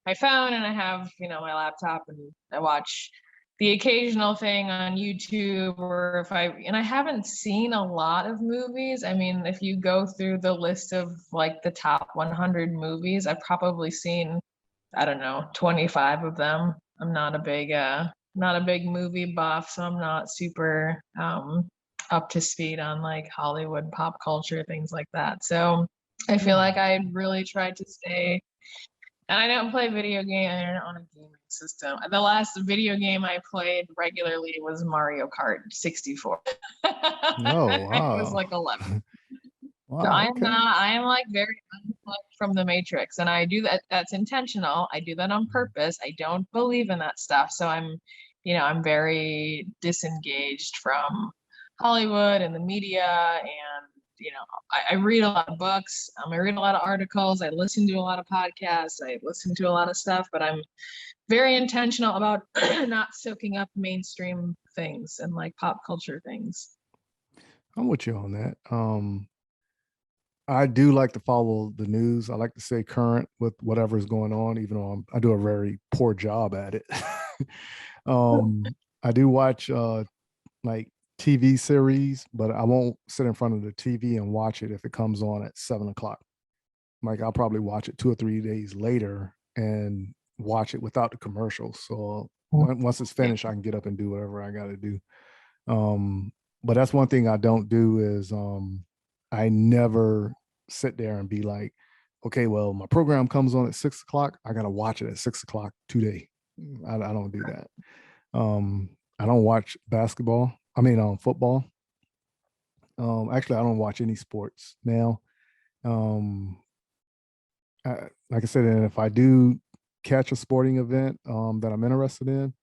Speaker 2: my phone and I have, my laptop, and I watch the occasional thing on YouTube, or I haven't seen a lot of movies. I mean, if you go through the list of like the top 100 movies, I've probably seen, I don't know, 25 of them. I'm not a big movie buff, so I'm not super up to speed on like Hollywood pop culture, things like that. So I feel like I really tried to stay, and I don't play video game. I don't own a gaming system. The last video game I played regularly was Mario Kart 64.
Speaker 1: Oh,
Speaker 2: I was
Speaker 1: wow.
Speaker 2: like 11.
Speaker 1: Wow,
Speaker 2: So
Speaker 1: okay.
Speaker 2: I am like very unplugged from the matrix, and I do that. That's intentional. I do that on purpose. I don't believe in that stuff. So I'm very disengaged from Hollywood and the media, and I read a lot of books. I read a lot of articles. I listen to a lot of podcasts. I listen to a lot of stuff, but I'm very intentional about not soaking up mainstream things and like pop culture things.
Speaker 1: I'm with you on that. I do like to follow the news. I like to stay current with whatever is going on, even though I do a very poor job at it. I do watch like TV series, but I won't sit in front of the TV and watch it if it comes on at 7 o'clock. Like, I'll probably watch it 2 or 3 days later and watch it without the commercials. So once it's finished, I can get up and do whatever I got to do. But that's one thing I don't do is I never sit there and be like, okay, well, my program comes on at 6 o'clock. I got to watch it at 6 o'clock today. I don't do that. I don't watch football. Actually, I don't watch any sports now. like I said, and if I do catch a sporting event that I'm interested in,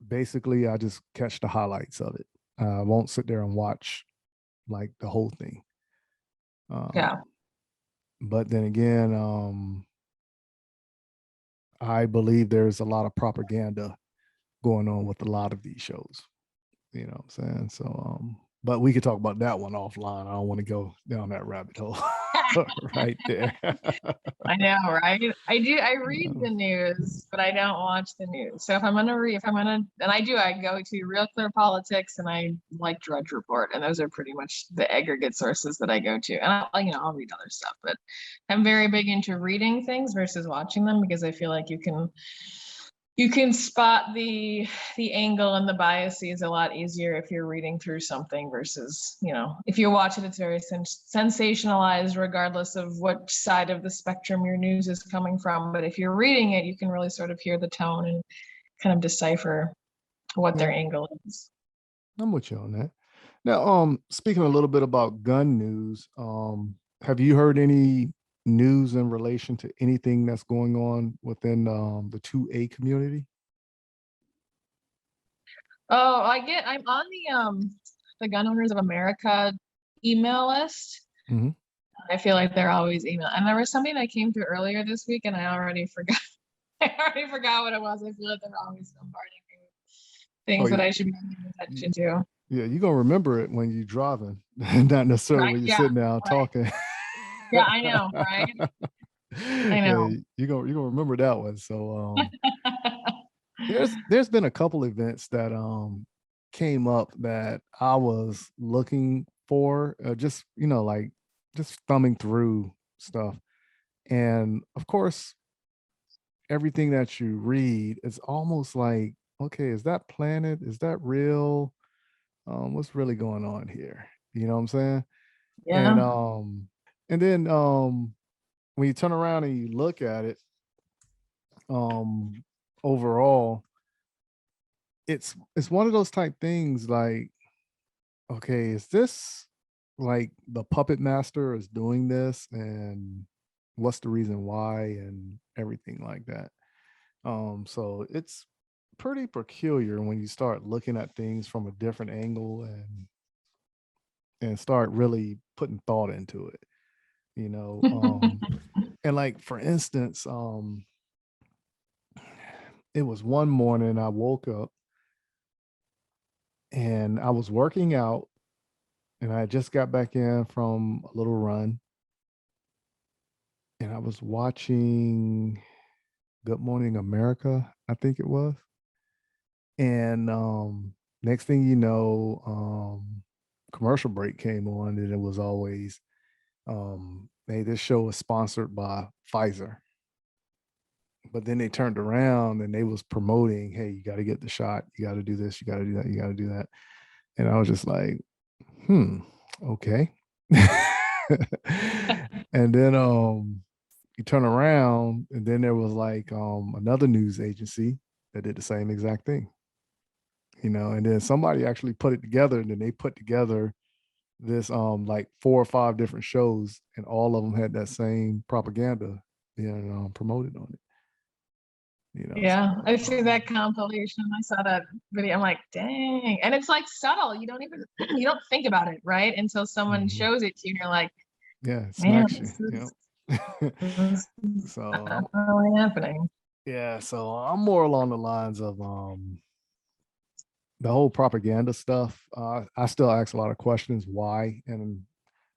Speaker 1: basically I just catch the highlights of it. I won't sit there and watch like the whole thing.
Speaker 2: Yeah.
Speaker 1: But then again, I believe there's a lot of propaganda going on with a lot of these shows. You know what I'm saying? So, but we could talk about that one offline. I don't want to go down that rabbit hole right there.
Speaker 2: I know, right? I read the news, but I don't watch the news. So if I'm gonna read, and I go to Real Clear Politics and I like Drudge Report, and those are pretty much the aggregate sources that I go to. And I'll read other stuff, but I'm very big into reading things versus watching them because I feel like you can spot the angle and the biases a lot easier if you're reading through something versus, if you watch it, it's very sensationalized regardless of what side of the spectrum your news is coming from. But if you're reading it, you can really sort of hear the tone and kind of decipher what their angle is.
Speaker 1: I'm with you on that. Now, speaking a little bit about gun news, have you heard any news in relation to anything that's going on within the 2A community?
Speaker 2: Oh, I'm on the Gun Owners of America email list.
Speaker 1: Mhm.
Speaker 2: I feel like they're always email. And there was something that came through earlier this week and I already forgot. I already forgot what it was. I feel like they're always bombarding me with things that I should be paying attention to.
Speaker 1: Yeah, you're gonna remember it when you're driving, not necessarily when you're sitting down talking.
Speaker 2: Yeah, I know, right? I know.
Speaker 1: Yeah, you're gonna remember that one. So there's been a couple events that came up that I was looking for, just like just thumbing through stuff. And of course, everything that you read is almost like, okay, is that planet? Is that real? What's really going on here? You know what I'm saying?
Speaker 2: Yeah.
Speaker 1: And then when you turn around and you look at it, overall, it's one of those type things like, okay, is this like the puppet master is doing this and what's the reason why and everything like that. So it's pretty peculiar when you start looking at things from a different angle and start really putting thought into it, and like for instance, it was one morning I woke up and I was working out and I just got back in from a little run and I was watching Good Morning America, I think it was. And next thing you know, commercial break came on and it was always, hey, this show is sponsored by Pfizer. But then they turned around and they was promoting, hey, you got to get the shot, you got to do this, you got to do that, you got to do that. And I was just like, okay. And then you turn around and then there was like another news agency that did the same exact thing. And then somebody actually put it together and then they put together this like 4 or 5 different shows and all of them had that same propaganda being promoted on it.
Speaker 2: Yeah, I see that compilation. I saw that video. I'm like, dang. And it's like subtle. You don't think about it, right? Until someone shows it to you and you're like,
Speaker 1: yeah, it
Speaker 2: man,
Speaker 1: smacks you.
Speaker 2: this is
Speaker 1: So
Speaker 2: not really happening.
Speaker 1: yeah, so I'm more along the lines of the whole propaganda stuff. I still ask a lot of questions why, and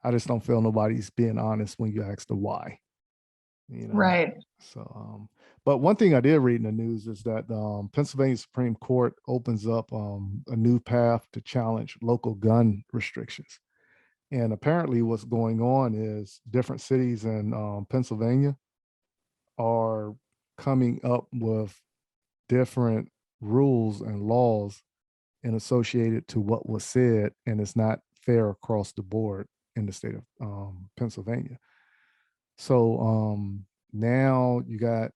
Speaker 1: I just don't feel nobody's being honest when you ask the why.
Speaker 2: Right.
Speaker 1: So but one thing I did read in the news is that Pennsylvania Supreme Court opens up a new path to challenge local gun restrictions. And apparently what's going on is different cities in Pennsylvania are coming up with different rules and laws and associated to what was said, and it's not fair across the board in the state of Pennsylvania. So now you got,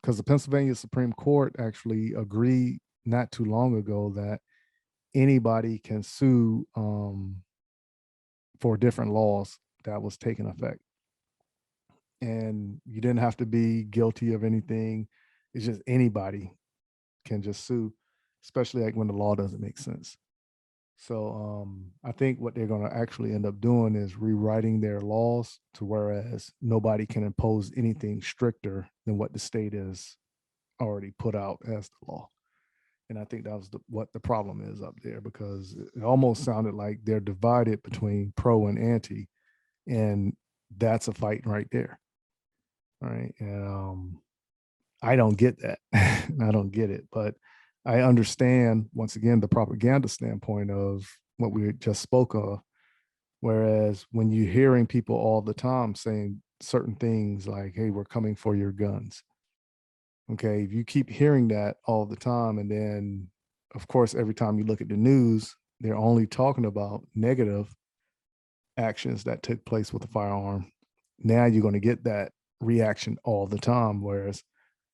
Speaker 1: because the Pennsylvania Supreme Court actually agreed not too long ago that anybody can sue for different laws that was taking effect. and you didn't have to be guilty of anything. It's just anybody can just sue, especially like when the law doesn't make sense. So I think what they're going to actually end up doing is rewriting their laws to whereas nobody can impose anything stricter than what the state has already put out as the law. And I think that was what the problem is up there, because it almost sounded like they're divided between pro and anti, and that's a fight right there. All right. And I don't get that. I don't get it, but I understand once again the propaganda standpoint of what we just spoke of. Whereas when you're hearing people all the time saying certain things like, hey, we're coming for your guns. Okay, if you keep hearing that all the time, and then of course every time you look at the news, they're only talking about negative actions that took place with the firearm. Now you're going to get that reaction all the time, whereas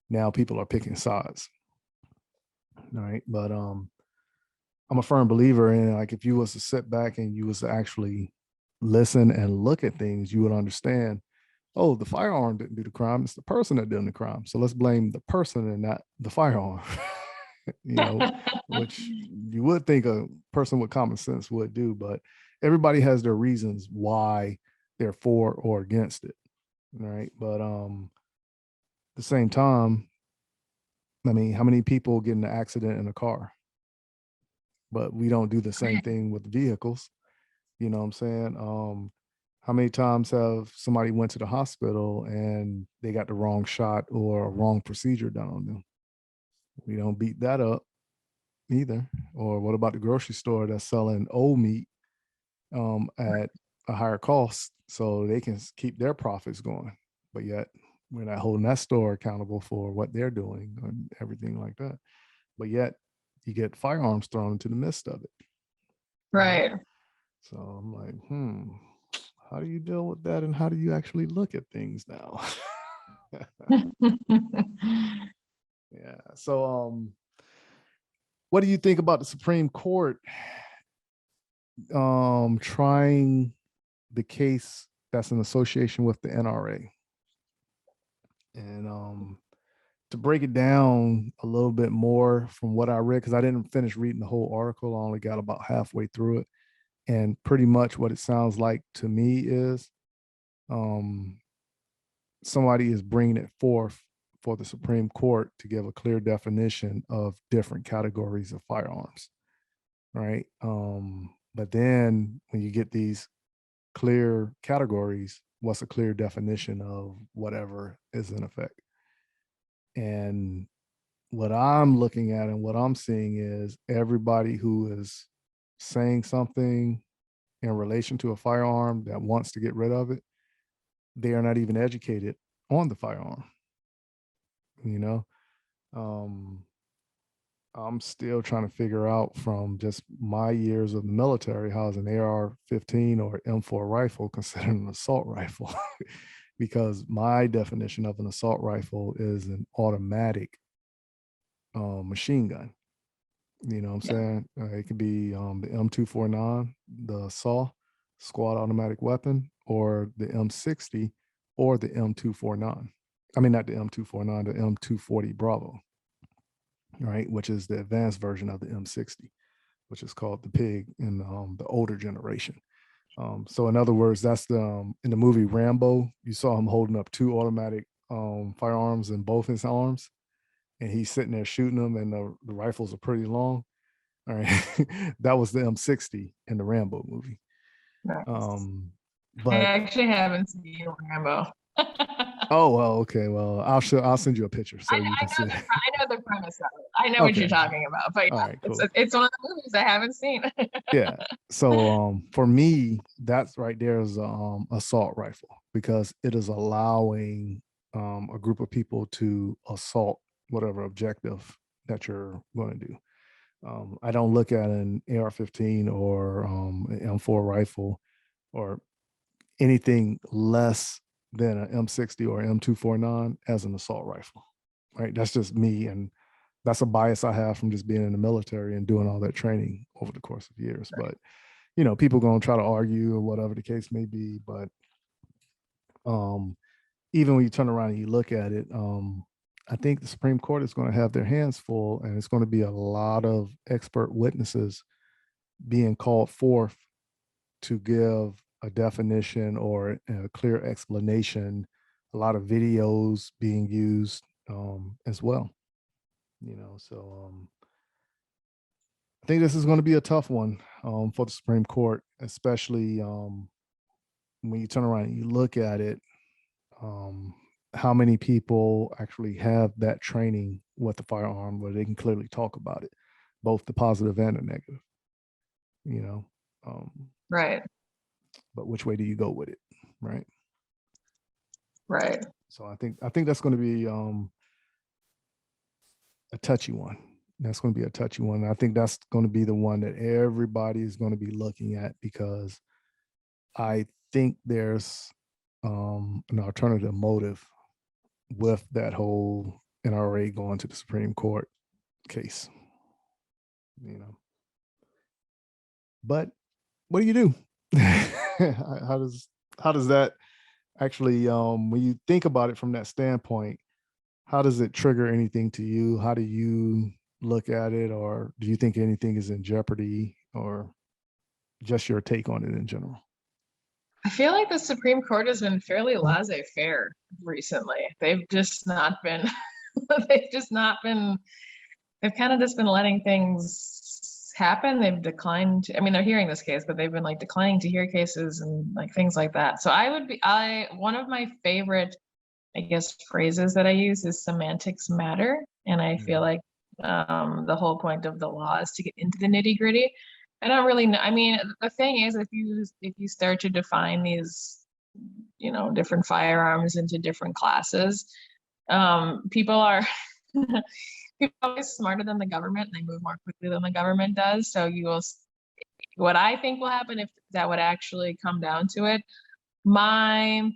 Speaker 1: now people are picking sides. All right. But I'm a firm believer in, like, if you was to sit back and you was to actually listen and look at things, you would understand, oh, the firearm didn't do the crime, it's the person that did the crime. So let's blame the person and not the firearm. Which you would think a person with common sense would do, but everybody has their reasons why they're for or against it. Right. But at the same time, I mean, how many people get in an accident in a car? But we don't do the same thing with vehicles. You know what I'm saying? How many times have somebody went to the hospital and they got the wrong shot or a wrong procedure done on them? We don't beat that up either. Or what about the grocery store that's selling old meat at a higher cost so they can keep their profits going? But yet we're not holding that store accountable for what they're doing and everything like that. But yet you get firearms thrown into the midst of it.
Speaker 2: Right.
Speaker 1: So I'm like, how do you deal with that? And how do you actually look at things now? Yeah. So what do you think about the Supreme Court trying the case that's in association with the NRA? And to break it down a little bit more from what I read, because I didn't finish reading the whole article, I only got about halfway through it. And pretty much what it sounds like to me is somebody is bringing it forth for the Supreme Court to give a clear definition of different categories of firearms, right? But then when you get these clear categories, what's a clear definition of whatever is in effect? And what I'm looking at and what I'm seeing is everybody who is saying something in relation to a firearm that wants to get rid of it, they are not even educated on the firearm. I'm still trying to figure out from just my years of the military, how is an AR-15 or M4 rifle considered an assault rifle? Because my definition of an assault rifle is an automatic machine gun. You know what I'm saying? It could be the M249, the SAW, squad automatic weapon, or the M60 or the M249. I mean, not the M249, the M240 Bravo, right? Which is the advanced version of the M60, which is called the Pig in the older generation. So in other words, that's the in the movie Rambo, you saw him holding up two automatic firearms in both his arms, and he's sitting there shooting them, and the rifles are pretty long. All right. That was the M60 in the Rambo movie.
Speaker 2: Nice. I
Speaker 1: But
Speaker 2: actually haven't seen Rambo.
Speaker 1: oh well, okay. Well, I'll send you a picture so you can see.
Speaker 2: I know the premise of it. I know what you're talking about, but yeah,
Speaker 1: right, cool.
Speaker 2: it's one of the movies I haven't seen.
Speaker 1: Yeah. So for me, that's right there is assault rifle, because it is allowing a group of people to assault whatever objective that you're going to do. I don't look at an AR-15 or an M4 rifle or anything less than an M60 or M249 as an assault rifle, right? That's just me, and that's a bias I have from just being in the military and doing all that training over the course of years. But people gonna try to argue or whatever the case may be, but even when you turn around and you look at it, I think the Supreme Court is going to have their hands full, and it's going to be a lot of expert witnesses being called forth to give a definition or a clear explanation. A lot of videos being used as well. So I think this is going to be a tough one for the Supreme Court, especially when you turn around and you look at it. How many people actually have that training with the firearm where they can clearly talk about it, both the positive and the negative,
Speaker 2: Right.
Speaker 1: But which way do you go with it? Right.
Speaker 2: Right.
Speaker 1: So I think that's going to be a touchy one. That's going to be a touchy one. I think that's going to be the one that everybody is going to be looking at, because I think there's an alternative motive with that whole NRA going to the Supreme Court case. But what do you do? How does that actually, when you think about it from that standpoint, how does it trigger anything to you? How do you look at it? Or do you think anything is in jeopardy, or just your take on it in general?
Speaker 2: I feel like the Supreme Court has been fairly laissez-faire recently. They've kind of just been letting things happen. They've declined. I mean, they're hearing this case, but they've been like declining to hear cases and like things like that. So one of my favorite, I guess, phrases that I use is semantics matter. And I feel like the whole point of the law is to get into the nitty-gritty. I don't really know. I mean, the thing is, if you start to define these, different firearms into different classes, people are always smarter than the government, and they move more quickly than the government does. So what I think will happen, if that would actually come down to it, my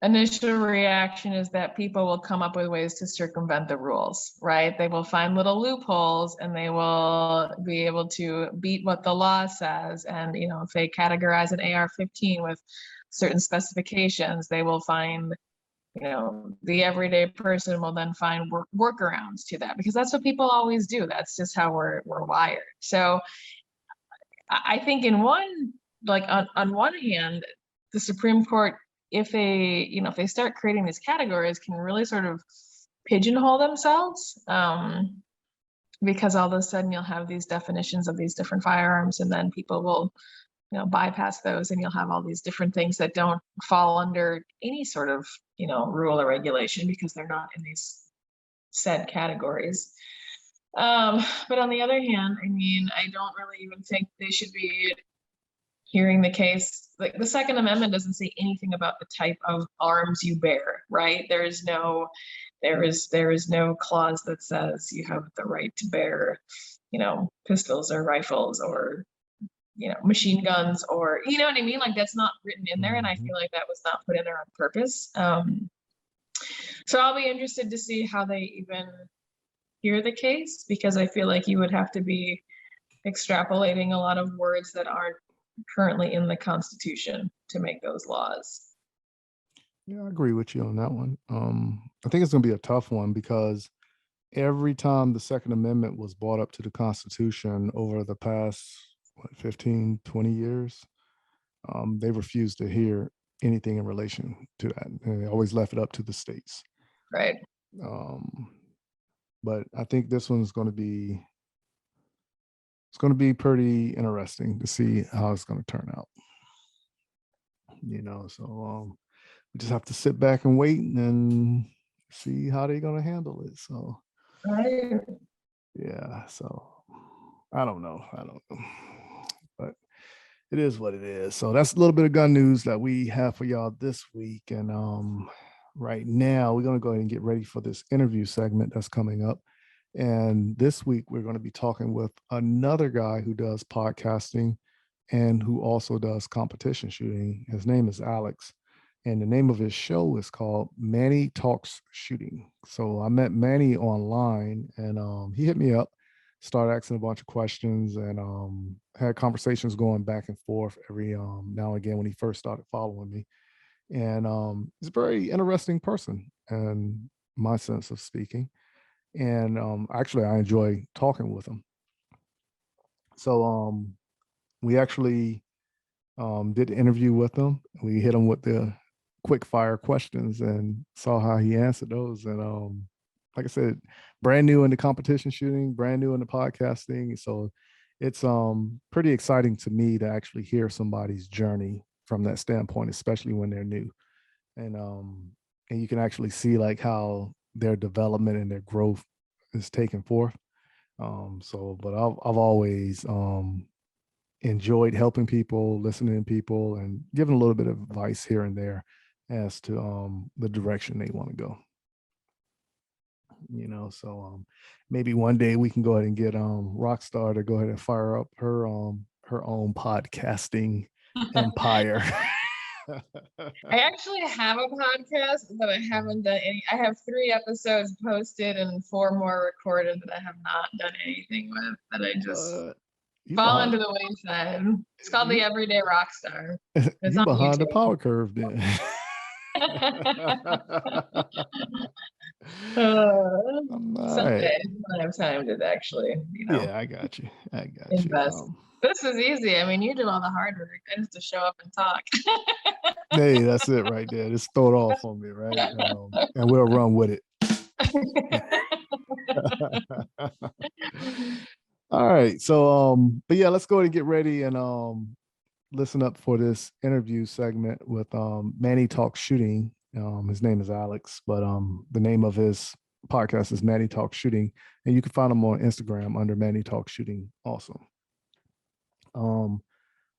Speaker 2: initial reaction is that people will come up with ways to circumvent the rules, right? They will find little loopholes, and they will be able to beat what the law says. And, if they categorize an AR-15 with certain specifications, they will find, the everyday person will then find workarounds to that, because that's what people always do. That's just how we're wired. So I think on one hand, the Supreme Court, if they start creating these categories, can really sort of pigeonhole themselves, because all of a sudden you'll have these definitions of these different firearms, and then people will, bypass those, and you'll have all these different things that don't fall under any sort of, rule or regulation, because they're not in these set categories. But on the other hand, I mean, I don't really even think they should be hearing the case. Like, the Second Amendment doesn't say anything about the type of arms you bear, right? There is no clause that says you have the right to bear, pistols or rifles or, machine guns, or, you know what I mean? Like, that's not written in there. And I feel like that was not put in there on purpose. So I'll be interested to see how they even hear the case, because I feel like you would have to be extrapolating a lot of words that aren't currently in the Constitution to make those laws.
Speaker 1: Yeah, I agree with you on that one. I think it's going to be a tough one, because every time the Second Amendment was brought up to the Constitution over the past 15, 20 years, they refused to hear anything in relation to that. And they always left it up to the states.
Speaker 2: Right.
Speaker 1: But I think this one's going to be, pretty interesting to see how it's going to turn out. So we just have to sit back and wait and see how they're going to handle it. So,
Speaker 2: right.
Speaker 1: Yeah. So I don't know, but it is what it is. So that's a little bit of gun news that we have for y'all this week. And right now we're going to go ahead and get ready for this interview segment that's coming up. And this week we're going to be talking with another guy who does podcasting and who also does competition shooting. His name is Alex, and the name of his show is called Manny Talks Shooting. So I met Manny online, and he hit me up, started asking a bunch of questions, and had conversations going back and forth every now and again when he first started following me. And he's a very interesting person in my sense of speaking. And actually, I enjoy talking with him. So we actually did the interview with him. We hit him with the quick fire questions and saw how he answered those. And like I said, brand new in the competition shooting, brand new in the podcasting. So it's pretty exciting to me to actually hear somebody's journey from that standpoint, especially when they're new. And you can actually see like how their development and their growth is taken forth. But I've always enjoyed helping people, listening to people, and giving a little bit of advice here and there as to the direction they want to go. So maybe one day we can go ahead and get Rockstar to go ahead and fire up her own podcasting empire.
Speaker 2: I actually have a podcast, but I haven't done any. I have 3 episodes posted and 4 more recorded that I have not done anything with, that I just fall into the wayside. It's called The Everyday Rockstar. It's
Speaker 1: you
Speaker 2: on
Speaker 1: behind the
Speaker 2: YouTube.
Speaker 1: power curve then.
Speaker 2: Someday when I have time to actually,
Speaker 1: Yeah, I got you.
Speaker 2: invest. This is easy. I mean, you do all the hard work. I just to show up and talk.
Speaker 1: Hey, that's it right there. Just throw it off on me, right? And we'll run with it. All right. So, but yeah, let's go ahead and get ready and listen up for this interview segment with Manny Talks Shooting. His name is Alex, but the name of his podcast is Manny Talks Shooting, and you can find him on Instagram under Manny Talks Shooting also.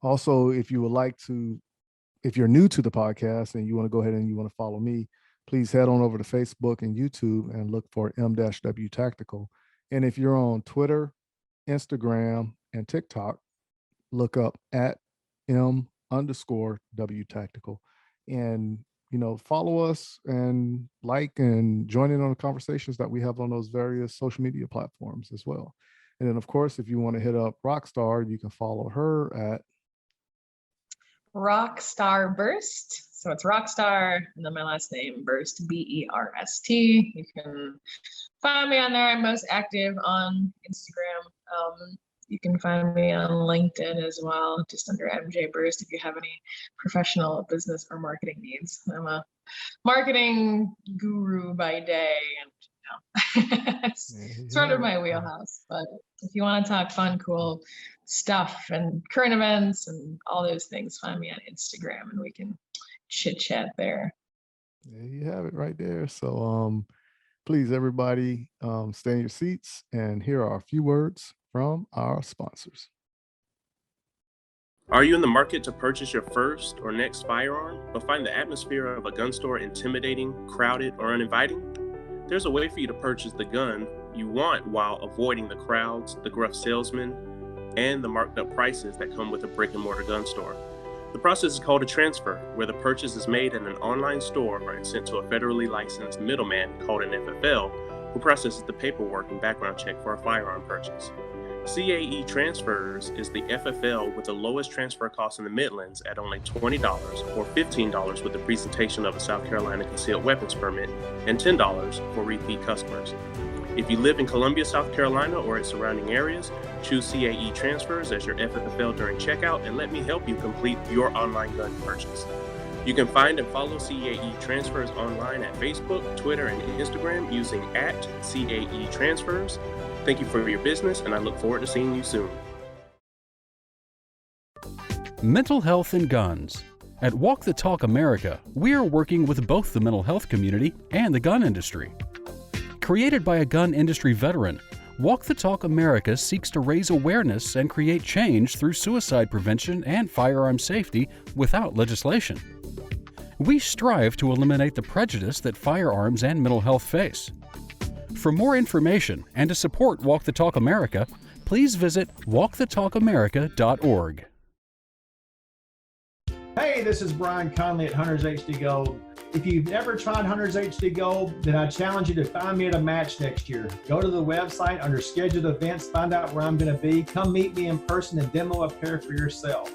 Speaker 1: Also, if you would like to, if you're new to the podcast and you want to go ahead and you want to follow me, please head on over to Facebook and YouTube and look for M-W Tactical. And if you're on Twitter, Instagram, and TikTok, look up at M_W Tactical. And, follow us and like and join in on the conversations that we have on those various social media platforms as well. And then, of course, if you want to hit up Rockstar, you can follow her at
Speaker 2: Rockstar Burst. So it's Rockstar, and then my last name, Burst, Berst. You can find me on there. I'm most active on Instagram. You can find me on LinkedIn as well, just under MJ Burst if you have any professional business or marketing needs. I'm a marketing guru by day, and it's sort of my wheelhouse. But if you want to talk fun, cool stuff and current events and all those things, find me on Instagram and we can chit chat there.
Speaker 1: There you have it right there. So please, everybody, stay in your seats, and here are a few words from our sponsors.
Speaker 4: Are you in the market to purchase your first or next firearm, but find the atmosphere of a gun store intimidating, crowded, or uninviting? There's a way for you to purchase the gun you want while avoiding the crowds, the gruff salesmen, and the marked up prices that come with a brick and mortar gun store. The process is called a transfer, where the purchase is made in an online store and sent to a federally licensed middleman called an FFL, who processes the paperwork and background check for a firearm purchase. CAE Transfers is the FFL with the lowest transfer cost in the Midlands at only $20 or $15 with the presentation of a South Carolina concealed weapons permit and $10 for repeat customers. If you live in Columbia, South Carolina or its surrounding areas, choose CAE Transfers as your FFL during checkout and let me help you complete your online gun purchase. You can find and follow CAE Transfers online at Facebook, Twitter, and Instagram using @CAE Transfers. Thank you for your business, and I look forward to seeing you soon.
Speaker 3: Mental health and guns. At Walk the Talk America, we are working with both the mental health community and the gun industry. Created by a gun industry veteran, Walk the Talk America seeks to raise awareness and create change through suicide prevention and firearm safety without legislation. We strive to eliminate the prejudice that firearms and mental health face. For more information and to support Walk the Talk America, please visit walkthetalkamerica.org.
Speaker 7: Hey, this is Brian Conley at Hunters HD Gold. If you've never tried Hunters HD Gold, then I challenge you to find me at a match next year. Go to the website under scheduled events, find out where I'm going to be, come meet me in person and demo a pair for yourself.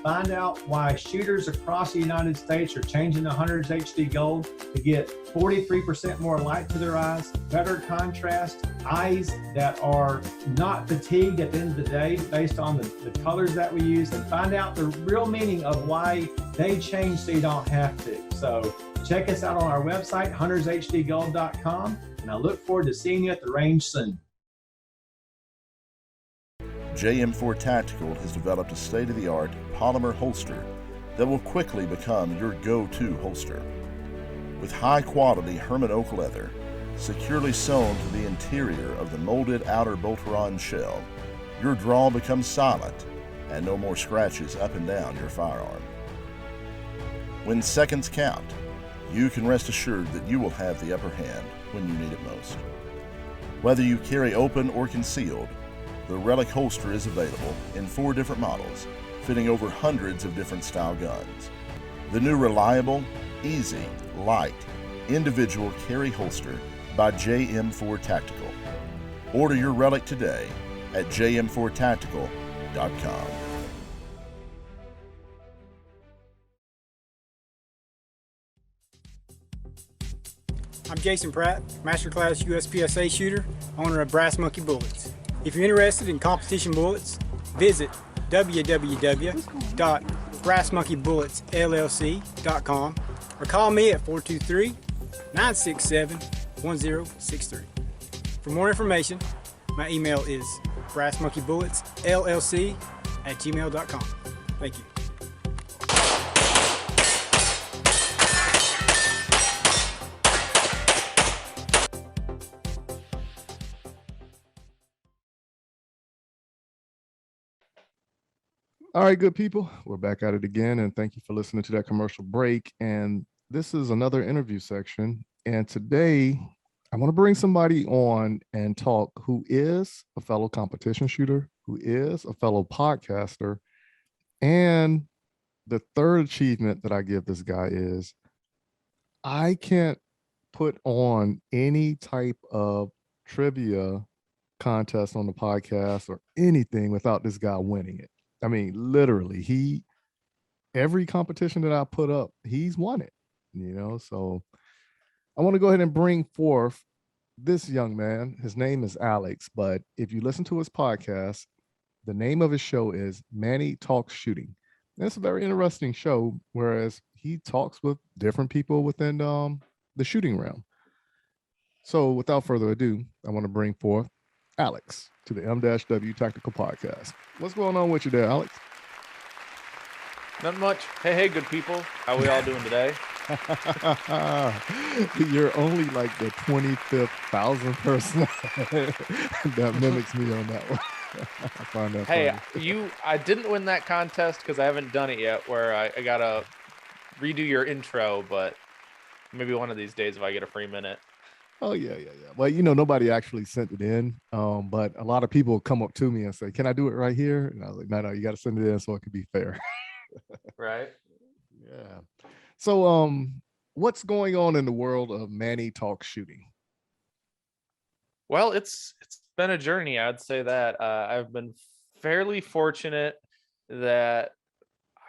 Speaker 7: Find out why shooters across the United States are changing to Hunter's HD Gold to get 43% more light to their eyes, better contrast, eyes that are not fatigued at the end of the day based on the colors that we use, and find out the real meaning of why they change so you don't have to. So check us out on our website, huntershdgold.com, and I look forward to seeing you at the range soon.
Speaker 6: JM4 Tactical has developed a state-of-the-art polymer holster that will quickly become your go-to holster. With high-quality Herman oak leather securely sewn to the interior of the molded outer Bolteron shell, your draw becomes silent and no more scratches up and down your firearm. When seconds count, you can rest assured that you will have the upper hand when you need it most. Whether you carry open or concealed, the Relic holster is available in 4 different models, fitting over hundreds of different style guns. The new reliable, easy, light, individual carry holster by JM4 Tactical. Order your Relic today at jm4tactical.com.
Speaker 5: I'm Jason Pratt, Masterclass USPSA shooter, owner of Brass Monkey Bullets. If you're interested in competition bullets, visit www.brassmonkeybulletsllc.com or call me at 423-967-1063. For more information, my email is brassmonkeybulletsllc@gmail.com. Thank you.
Speaker 1: All right, good people, we're back at it again, and thank you for listening to that commercial break. And this is another interview section, and today I want to bring somebody on and talk who is a fellow competition shooter, who is a fellow podcaster, and the third achievement that I give this guy is I can't put on any type of trivia contest on the podcast or anything without this guy winning it. I mean, literally, every competition that I put up, he's won it, so I want to go ahead and bring forth this young man. His name is Alex, but if you listen to his podcast, the name of his show is Manny Talks Shooting. And it's a very interesting show, whereas he talks with different people within the shooting realm. So without further ado, I want to bring forth Alex to the M-W Tactical Podcast. What's going on with you there, Alex?
Speaker 8: Not much. Hey, good people. How we all doing today?
Speaker 1: You're only like the 25,000th person that mimics me on that one. I find that
Speaker 8: Hey,
Speaker 1: funny.
Speaker 8: I didn't win that contest because I haven't done it yet, where I gotta redo your intro, but maybe one of these days if I get a free minute.
Speaker 1: Oh, yeah. Well, nobody actually sent it in, but a lot of people come up to me and say, can I do it right here? And I was like, no, you got to send it in so it can be fair.
Speaker 8: Right?
Speaker 1: Yeah. So what's going on in the world of Manny Talks Shooting?
Speaker 8: Well, it's been a journey, I'd say that. I've been fairly fortunate that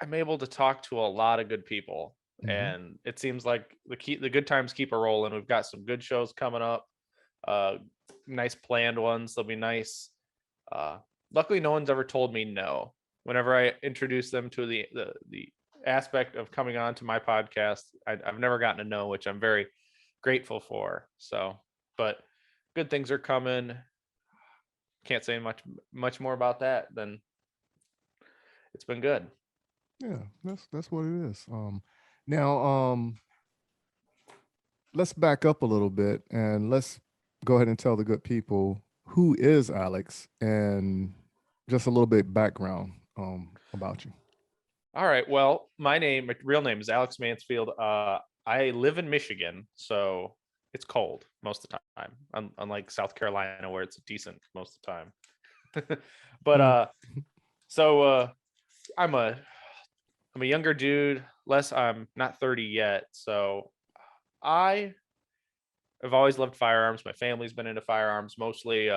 Speaker 8: I'm able to talk to a lot of good people. And it seems like the good times keep a rolling. We've got some good shows coming up, nice planned ones. They'll be nice. Luckily, no one's ever told me no. Whenever I introduce them to the aspect of coming on to my podcast, I've never gotten a no, which I'm very grateful for. So, but good things are coming. Can't say much more about that than it's been good.
Speaker 1: Yeah, that's what it is. Now, let's back up a little bit and let's go ahead and tell the good people who is Alex and just a little bit background about you.
Speaker 8: All right. Well, my real name is Alex Mansfield. I live in Michigan, so it's cold most of the time, unlike South Carolina where it's decent most of the time. But I'm a younger dude. I'm not 30 yet, so I have always loved firearms. My family's been into firearms, mostly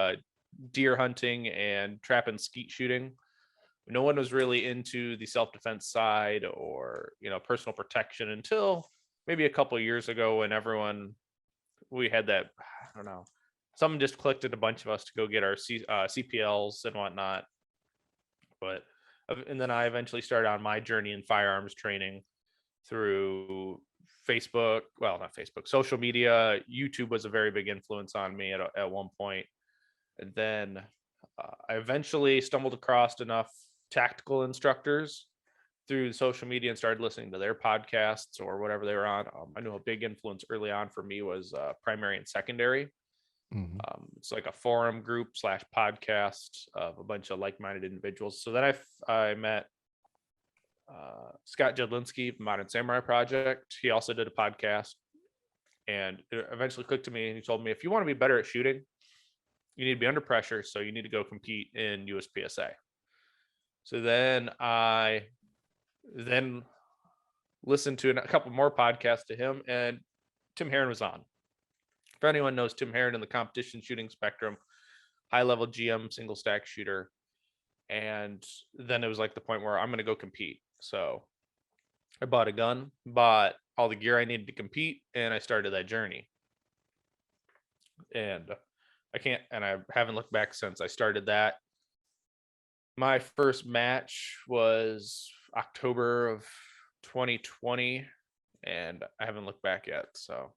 Speaker 8: deer hunting and trap and skeet shooting. no one was really into the self-defense side or, personal protection until maybe a couple of years ago when we had that, I don't know, someone just clicked at a bunch of us to go get our CPLs and whatnot. And then I eventually started on my journey in firearms training through Facebook, well, not Facebook, social media. YouTube was a very big influence on me at one point. And then I eventually stumbled across enough tactical instructors through social media and started listening to their podcasts or whatever they were on. I knew a big influence early on for me was Primary and Secondary. It's like a forum group / podcast of a bunch of like-minded individuals. So then I met Scott Jedlinski from Modern Samurai Project. He also did a podcast, and it eventually clicked to me, and he told me, if you want to be better at shooting, you need to be under pressure, so you need to go compete in USPSA. So then I listened to a couple more podcasts to him, and Tim Herron was on. If anyone knows Tim Herron in the competition shooting spectrum, high-level GM single stack shooter. And then it was like the point where I'm going to go compete. So I bought a gun, bought all the gear I needed to compete, and I started that journey. And I haven't looked back since I started that. My first match was October of 2020, and I haven't looked back yet. So,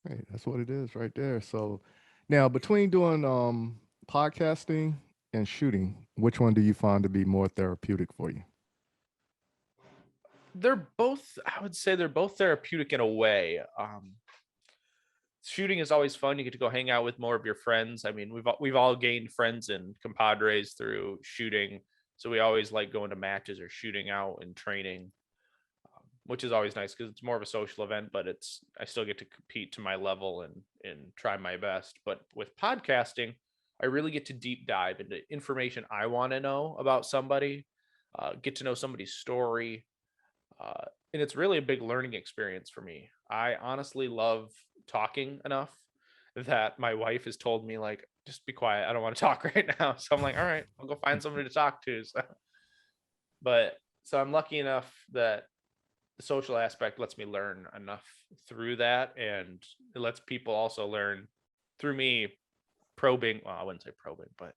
Speaker 1: hey, that's what it is right there. So now, between doing podcasting and shooting, which one do you find to be more therapeutic for you?
Speaker 8: I would say they're both therapeutic in a way. Shooting is always fun. You get to go hang out with more of your friends. I mean, we've all gained friends and compadres through shooting, so we always like going to matches or shooting out and training, which is always nice because it's more of a social event. But I still get to compete to my level and try my best. But with podcasting, I really get to deep dive into information I want to know about somebody, get to know somebody's story, and it's really a big learning experience for me. I honestly love talking enough that my wife has told me, like, just be quiet, I don't want to talk right now. So I'm like, all right, I'll go find somebody to talk to. So I'm lucky enough that the social aspect lets me learn enough through that, and it lets people also learn through me probing. Well, I wouldn't say probing, but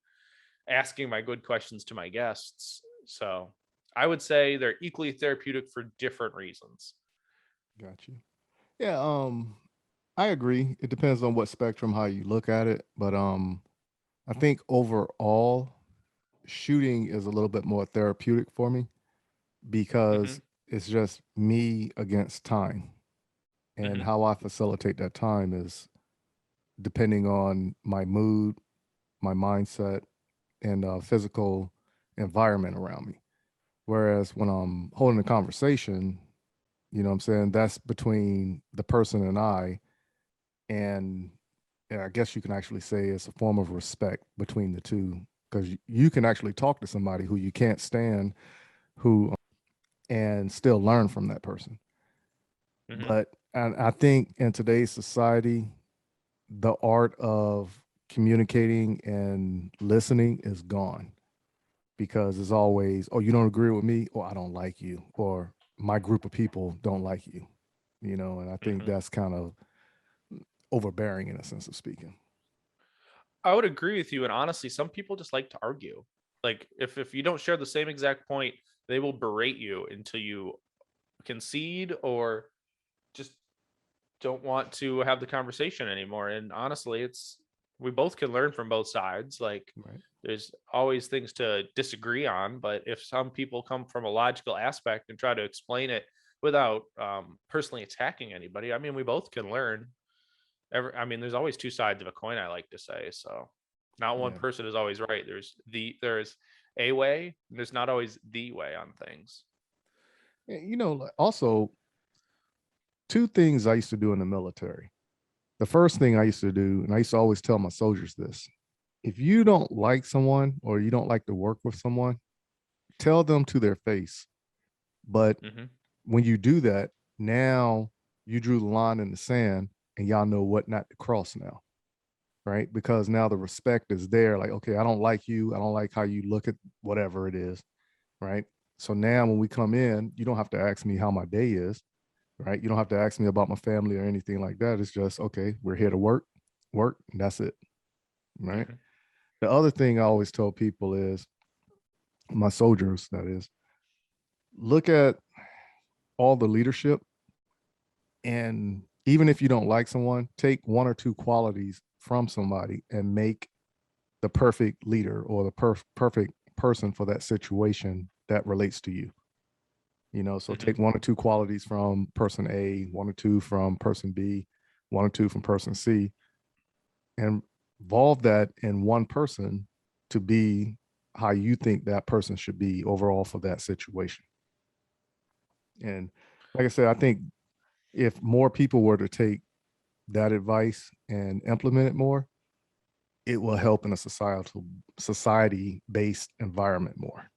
Speaker 8: asking my good questions to my guests. So I would say they're equally therapeutic for different reasons.
Speaker 1: Got you. Yeah, I agree. It depends on what spectrum, how you look at it. But I think overall, shooting is a little bit more therapeutic for me because it's just me against time. And how I facilitate that time is depending on my mood, my mindset, and physical environment around me. Whereas when I'm holding a conversation, you know what I'm saying, that's between the person and I. And I guess you can actually say it's a form of respect between the two, because you can actually talk to somebody who you can't stand, and still learn from that person. But I think in today's society, the art of communicating and listening is gone, because it's always, oh, you don't agree with me, or I don't like you, or my group of people don't like you, and I think that's kind of overbearing in a sense of speaking.
Speaker 8: I would agree with you. And honestly, some people just like to argue. Like if you don't share the same exact point, they will berate you until you concede or just don't want to have the conversation anymore. And honestly, we both can learn from both sides. Like there's always things to disagree on, but if some people come from a logical aspect and try to explain it without personally attacking anybody, I mean, we both can learn. There's always two sides of a coin, I like to say. So not one person is always right. There's a way, and there's not always the way on things.
Speaker 1: Also, two things I used to do in the military. The first thing I used to do, and I used to always tell my soldiers this: if you don't like someone or you don't like to work with someone, tell them to their face. But when you do that, now you drew the line in the sand, and y'all know what not to cross now. right? Because now the respect is there. Like, okay, I don't like you. I don't like how you look at whatever it is, right? So now when we come in, you don't have to ask me how my day is, right? You don't have to ask me about my family or anything like that. It's just, okay, we're here to work, and that's it, right?
Speaker 8: Mhm.
Speaker 1: The other thing I always tell people is, my soldiers, that is, look at all the leadership, and even if you don't like someone, take one or two qualities from somebody and make the perfect leader or the perfect person for that situation that relates to you. So
Speaker 8: Mhm.
Speaker 1: take one or two qualities from person A, one or two from person B, one or two from person C, and evolve that in one person to be how you think that person should be overall for that situation. And like I said, I think if more people were to take that advice and implement it more, it will help in a society-based environment more.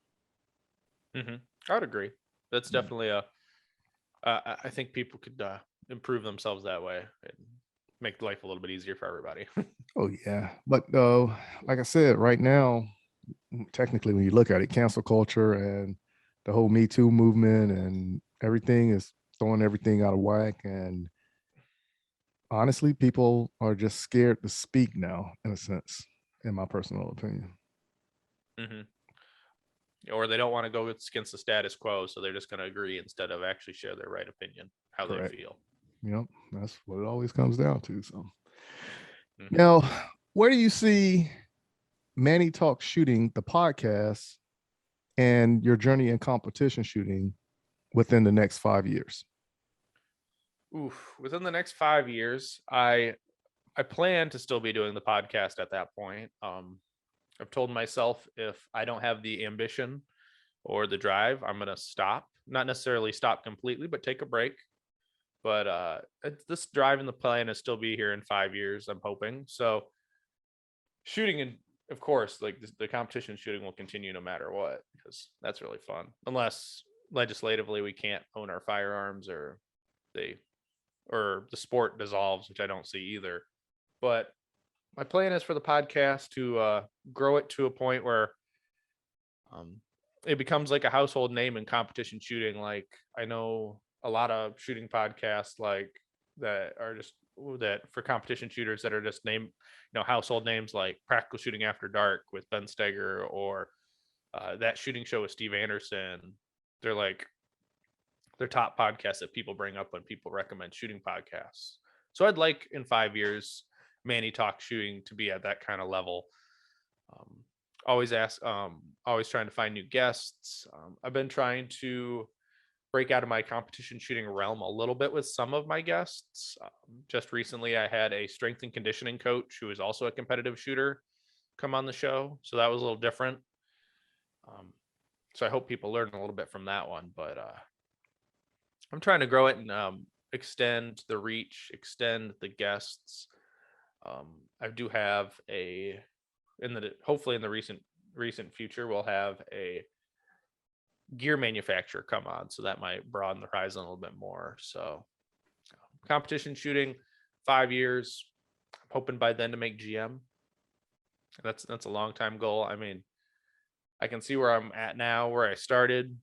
Speaker 8: Mhm. I'd agree. That's definitely I think people could improve themselves that way and make life a little bit easier for everybody.
Speaker 1: Oh yeah, but like I said, right now, technically, when you look at it, cancel culture and the whole Me Too movement and everything is throwing everything out of whack. And honestly, people are just scared to speak now, in a sense, in my personal opinion.
Speaker 8: Mhm. Or they don't want to go against the status quo, so they're just going to agree instead of actually share their right opinion, how
Speaker 1: Correct.
Speaker 8: they feel.
Speaker 1: Yep, that's what it always comes down to. So
Speaker 8: Mhm.
Speaker 1: now, where do you see Manny Talks Shooting, the podcast, and your journey in competition shooting within the next 5 years?
Speaker 8: Oof. Within the next 5 years, I plan to still be doing the podcast at that point. I've told myself if I don't have the ambition or the drive, I'm gonna stop. Not necessarily stop completely, but take a break. But this drive and the plan is still be here in 5 years. I'm hoping so. Shooting and of course, like the competition shooting will continue no matter what because that's really fun. Unless legislatively we can't own our firearms they or the sport dissolves, which I don't see either. But my plan is for the podcast to grow it to a point where um, it becomes like a household name in competition shooting. Like I know a lot of shooting podcasts like that are just that for competition shooters that are just household names like Practical Shooting After Dark with Ben Steger or that shooting show with Steve Anderson. They're like they're top podcasts that people bring up when people recommend shooting podcasts. So I'd like in 5 years, Manny Talks Shooting to be at that kind of level. Um, always trying to find new guests. I've been trying to break out of my competition shooting realm a little bit with some of my guests. Just recently, I had a strength and conditioning coach who is also a competitive shooter come on the show. So that was a little different. So I hope people learn a little bit from that one. But I'm trying to grow it and extend the reach, extend the guests. I do have hopefully in the recent future we'll have a gear manufacturer come on, so that might broaden the horizon a little bit more. So competition shooting, 5 years. I'm hoping by then to make GM. That's a long time goal. I mean, I can see where I'm at now, where I started.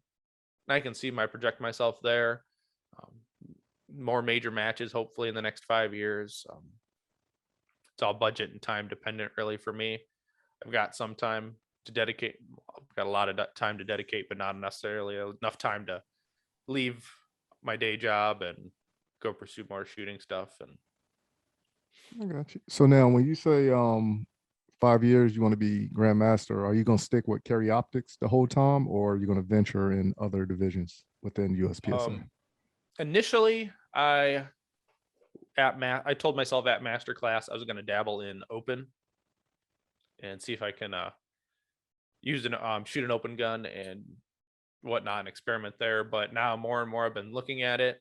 Speaker 8: I can see my project myself there. More major matches, hopefully in the next 5 years. It's all budget and time dependent, really, for me. I've got some time to dedicate. I've got a lot of time to dedicate, but not necessarily enough time to leave my day job and go pursue more shooting stuff. And
Speaker 1: I got you. So now, when you say 5 years, you want to be grandmaster, are you going to stick with carry optics the whole time, or are you going to venture in other divisions within USPSA?
Speaker 8: initially, I told myself at masterclass I was going to dabble in open and see if I can shoot an open gun and whatnot and experiment there. But now more and more I've been looking at it.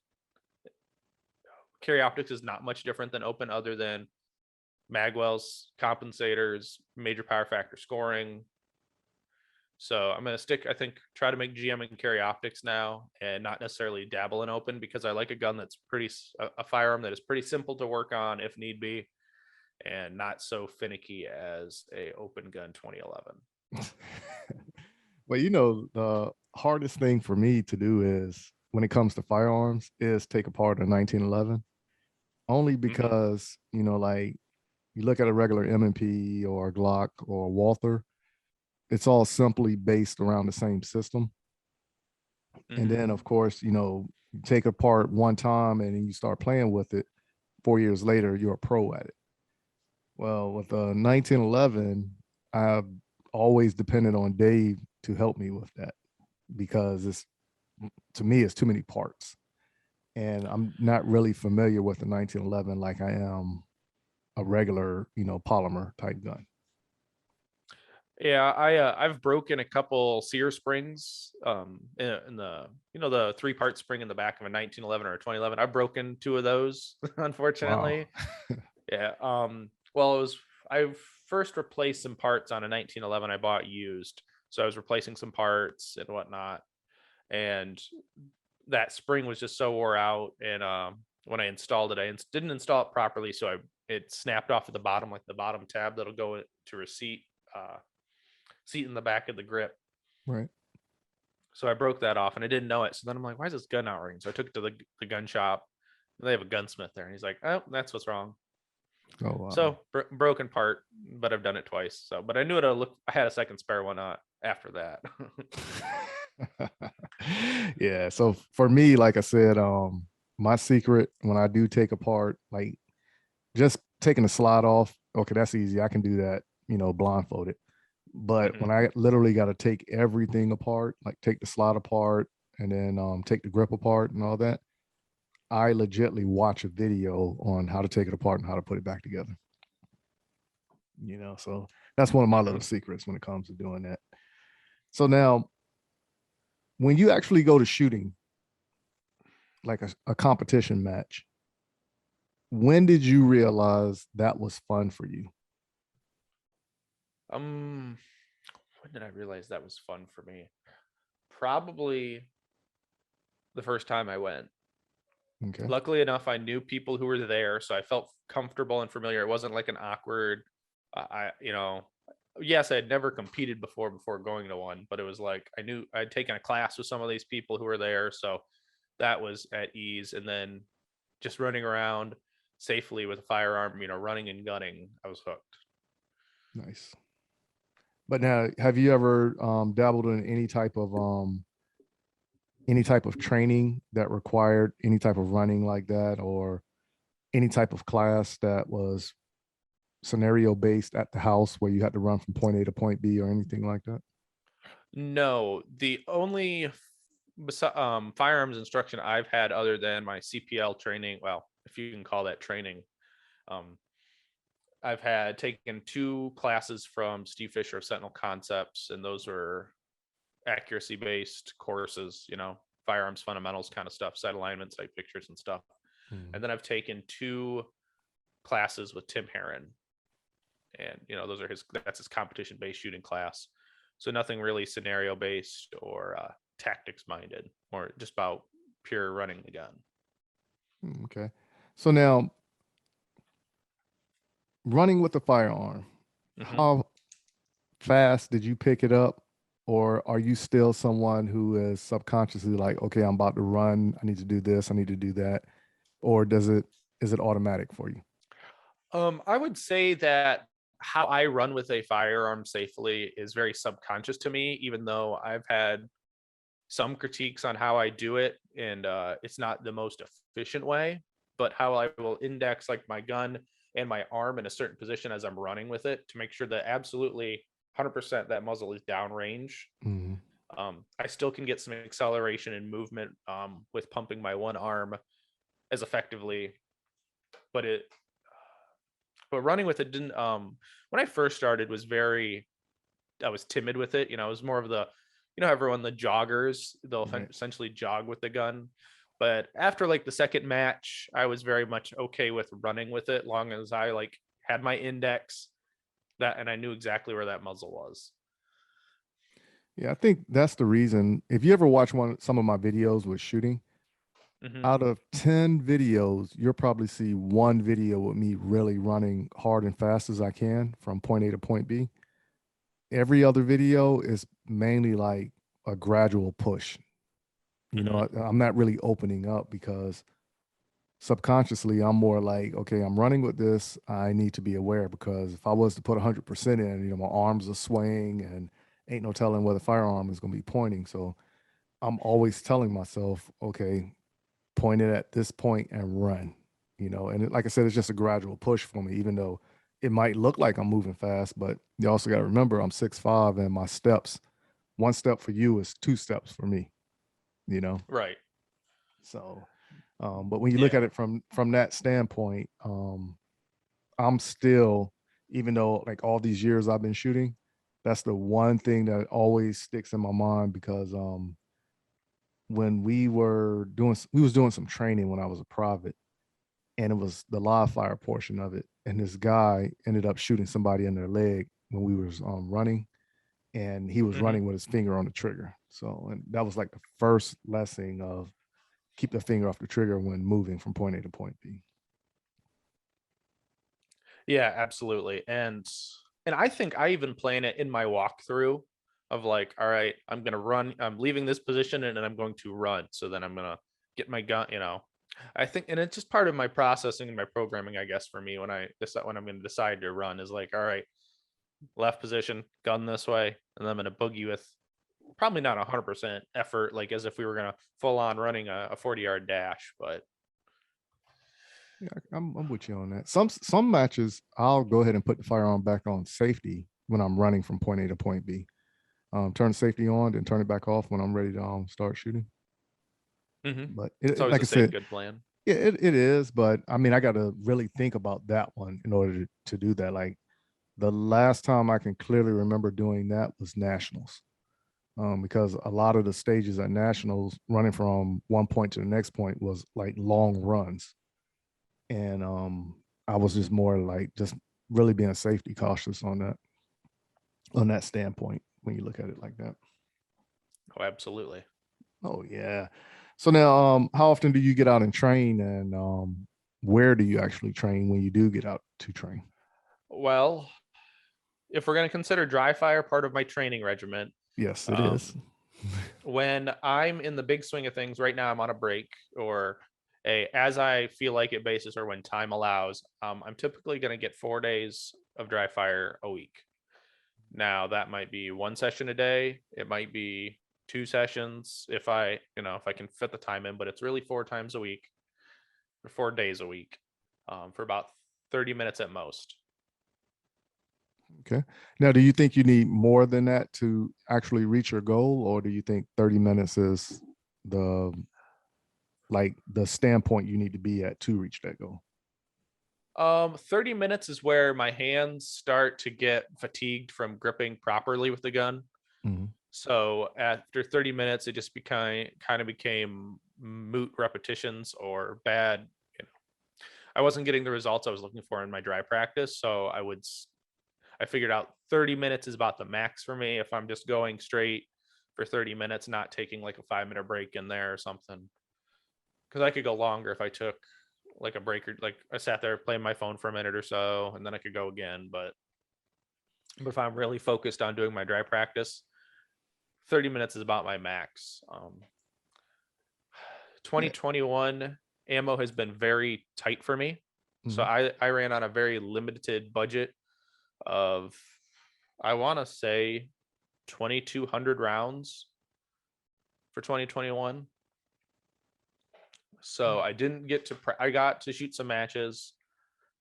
Speaker 8: Carry optics is not much different than open, other than magwells, compensators, major power factor scoring. So I'm going to try to make GM and carry optics now and not necessarily dabble in open, because I like a gun that's a firearm that is pretty simple to work on if need be. and not so finicky as a open gun 2011.
Speaker 1: Well, you know, the hardest thing for me to do is when it comes to firearms is take apart a 1911, only because, you know, like you look at a regular M&P or a Glock or a Walther, it's all simply based around the same system. And then, of course, you know, you take apart one time and then you start playing with it. 4 years later, you're a pro at it. Well, with a 1911, I've always depended on Dave to help me with that because it's, to me, it's too many parts. And I'm not really familiar with the 1911 like I am a regular, you know, polymer type gun.
Speaker 8: Yeah, I've broken a couple sear springs in the, you know, the 3-part spring in the back of a 1911 or a 2011. I've broken 2 of those, unfortunately.
Speaker 1: Wow.
Speaker 8: Yeah. Well, it was, I first replaced some parts on a 1911 I bought used. So I was replacing some parts and whatnot. And that spring was just so wore out. And when I installed it, didn't install it properly. So it snapped off at the bottom, like the bottom tab that'll go to a seat in the back of the grip.
Speaker 1: Right.
Speaker 8: So I broke that off and I didn't know it. So then I'm like, why is this gun not working? So I took it to the gun shop. And they have a gunsmith there. And he's like, oh, that's what's wrong.
Speaker 1: Oh, wow.
Speaker 8: So broken part, but I've done it twice. So, but I knew I had a second spare one after that.
Speaker 1: Yeah. So for me, like I said, my secret when I do take apart, like just taking the slide off, okay, that's easy. I can do that, you know, blindfolded. But when I literally got to take everything apart, like take the slide apart and then take the grip apart and all that, I legitly watch a video on how to take it apart and how to put it back together. You know, so that's one of my little secrets when it comes to doing that. So now, when you actually go to shooting, like a competition match, when did you realize that was fun for you?
Speaker 8: When did I realize that was fun for me? Probably the first time I went.
Speaker 1: Okay.
Speaker 8: Luckily enough, I knew people who were there, so I felt comfortable and familiar. It wasn't like an awkward, yes, I had never competed before going to one, but it was like I knew I'd taken a class with some of these people who were there, so that was at ease. And then just running around safely with a firearm, you know, running and gunning, I was hooked.
Speaker 1: Nice. But now, have you ever dabbled in any type of training that required any type of running like that, or any type of class that was scenario based at the house where you had to run from point A to point B or anything like that?
Speaker 8: No, the only firearms instruction I've had other than my CPL training, well, if you can call that training, I've had taken 2 classes from Steve Fisher of Sentinel Concepts, and those were accuracy based courses, you know, firearms fundamentals kind of stuff, sight alignment, sight pictures and stuff. And then I've taken 2 classes with Tim Herron, and you know, that's his competition based shooting class. So nothing really scenario based or tactics minded, or just about pure running the gun.
Speaker 1: Okay. So now, running with the firearm, how fast did you pick it up? Or are you still someone who is subconsciously like, okay, I'm about to run, I need to do this, I need to do that? Or is it automatic for you?
Speaker 8: I would say that how I run with a firearm safely is very subconscious to me, even though I've had some critiques on how I do it, and it's not the most efficient way. But how I will index like my gun and my arm in a certain position as I'm running with it to make sure that absolutely 100% that muzzle is downrange. I still can get some acceleration and movement with pumping my one arm as effectively, but running with it didn't. When I first started, I was timid with it. You know, it was more of the, you know, everyone, the joggers, they'll essentially jog with the gun. But after like the second match, I was very much okay with running with it, long as I like had my index and I knew exactly where that muzzle was.
Speaker 1: Yeah, I think that's the reason. If you ever watch some of my videos with shooting, Out of 10 videos, you'll probably see one video with me really running hard and fast as I can from point A to point B. Every other video is mainly like a gradual push. You know, I'm not really opening up because subconsciously I'm more like, okay, I'm running with this. I need to be aware, because if I was to put 100% in, you know, my arms are swaying and ain't no telling where the firearm is going to be pointing. So I'm always telling myself, okay, point it at this point and run, you know. And like I said, it's just a gradual push for me, even though it might look like I'm moving fast, but you also got to remember I'm 6'5", and my steps, one step for you is 2 steps for me, you know?
Speaker 8: Right.
Speaker 1: So, but when you look at it from that standpoint, I'm still, even though like all these years I've been shooting, that's the one thing that always sticks in my mind, because when we was doing some training when I was a private, and it was the live fire portion of it, and this guy ended up shooting somebody in their leg when we was running, and he was running with his finger on the trigger. So, and that was like the first lesson of keep the finger off the trigger when moving from point A to point B.
Speaker 8: Yeah, absolutely. And I think I even plan it in my walkthrough of like, all right, I'm going to run, I'm leaving this position and then I'm going to run. So then I'm going to get my gun, you know. I think, and it's just part of my processing and my programming, I guess, for me when I'm going to decide to run is like, all right, left position, gun this way, and then I'm going to boogie with probably not 100% effort, like as if we were going to full on running a 40-yard dash, but
Speaker 1: yeah, I'm with you on that. Some matches I'll go ahead and put the firearm back on safety when I'm running from point A to point B. Turn safety on, then turn it back off when I'm ready to start shooting. But
Speaker 8: it's always
Speaker 1: like I
Speaker 8: the same
Speaker 1: said,
Speaker 8: good plan.
Speaker 1: Yeah, it is. But I mean, I got to really think about that one in order to do that. Like the last time I can clearly remember doing that was nationals, because a lot of the stages at nationals, running from one point to the next point, was like long runs, and I was just more like just really being safety cautious on that standpoint when you look at it like that.
Speaker 8: Oh, absolutely.
Speaker 1: Oh yeah. So now, how often do you get out and train, and where do you actually train when you do get out to train?
Speaker 8: Well, if we're going to consider dry fire part of my training regimen,
Speaker 1: Yes, it is.
Speaker 8: When I'm in the big swing of things, right now I'm on a break or a as I feel like it basis, or when time allows, I'm typically going to get 4 days of dry fire a week. Now that might be 1 session a day. It might be 2 sessions if I can fit the time in, but it's really 4 times a week or 4 days a week, for about 30 minutes at most.
Speaker 1: Okay. Now, do you think you need more than that to actually reach your goal, or do you think 30 minutes is the standpoint you need to be at to reach that goal?
Speaker 8: 30 minutes is where my hands start to get fatigued from gripping properly with the gun. So after 30 minutes, it just kind of became moot repetitions or bad. I wasn't getting the results I was looking for in my dry practice. So I figured out 30 minutes is about the max for me. If I'm just going straight for 30 minutes, not taking like a 5-minute break in there or something, because I could go longer if I took like a break, or like I sat there playing my phone for a minute or so and then I could go again. But if I'm really focused on doing my dry practice, 30 minutes is about my max. 2021 ammo has been very tight for me. So I ran on a very limited budget of, I want to say 2,200 rounds for 2021. So I didn't get to, I got to shoot some matches.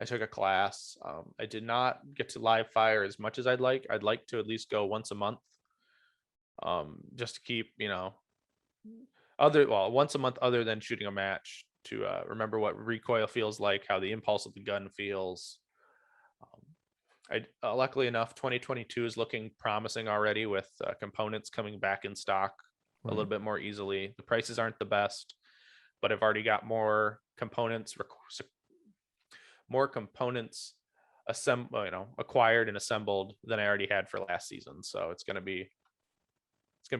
Speaker 8: I took a class. I did not get to live fire as much as I'd like. I'd like to at least go once a month, just to keep, once a month other than shooting a match, to remember what recoil feels like, how the impulse of the gun feels. Luckily enough, 2022 is looking promising already, with components coming back in stock a little bit more easily. The prices aren't the best, but I've already got more components acquired and assembled than I already had for last season. So it's going to be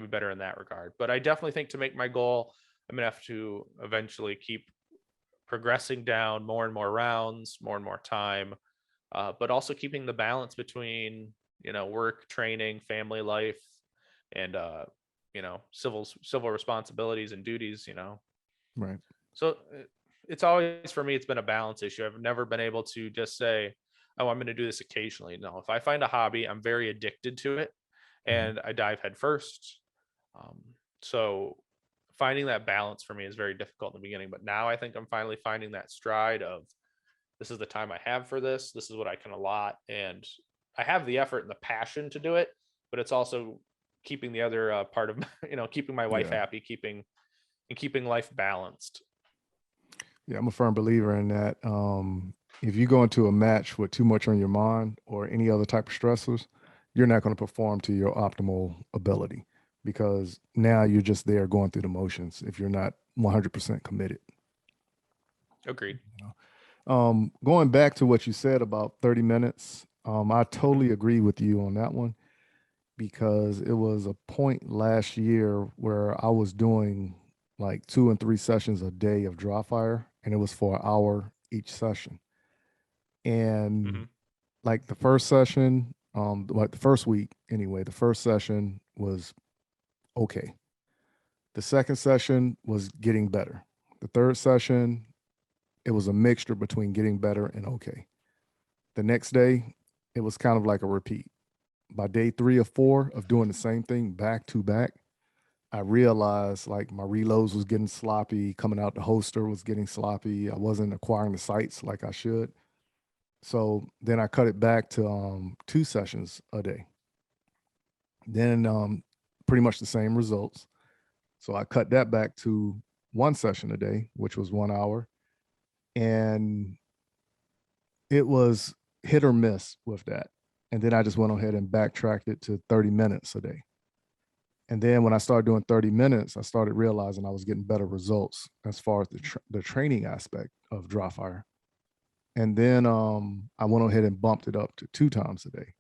Speaker 8: better in that regard. But I definitely think to make my goal, I'm gonna have to eventually keep progressing down more and more rounds, more and more time, but also keeping the balance between, work, training, family life, and civil responsibilities and duties.
Speaker 1: Right.
Speaker 8: So it's always, for me, it's been a balance issue. I've never been able to just say, oh, I'm going to do this occasionally. No, if I find a hobby, I'm very addicted to it, and I dive head first. So finding that balance for me is very difficult in the beginning, but now I think I'm finally finding that stride of, this is the time I have for this. This is what I can allot. And I have the effort and the passion to do it, but it's also keeping the other part of, keeping my wife happy, keeping life balanced.
Speaker 1: Yeah, I'm a firm believer in that. If you go into a match with too much on your mind or any other type of stressors, you're not going to perform to your optimal ability, because now you're just there going through the motions if you're not 100% committed.
Speaker 8: Agreed.
Speaker 1: Going back to what you said about 30 minutes, I totally agree with you on that one, because it was a point last year where I was doing like 2 and 3 sessions a day of dry fire, and it was for an hour each session. And like the first session, like the first week anyway, the first session was okay. The second session was getting better. The third session, it was a mixture between getting better and okay. The next day, it was kind of like a repeat. By day 3 or 4 of doing the same thing back to back, I realized like my reloads was getting sloppy, coming out the holster was getting sloppy. I wasn't acquiring the sights like I should. So then I cut it back to 2 sessions a day. Then pretty much the same results. So I cut that back to 1 session a day, which was 1 hour. And it was hit or miss with that. And then I just went ahead and backtracked it to 30 minutes a day. And then when I started doing 30 minutes, I started realizing I was getting better results as far as the training aspect of dry fire. And then I went ahead and bumped it up to 2 times a day.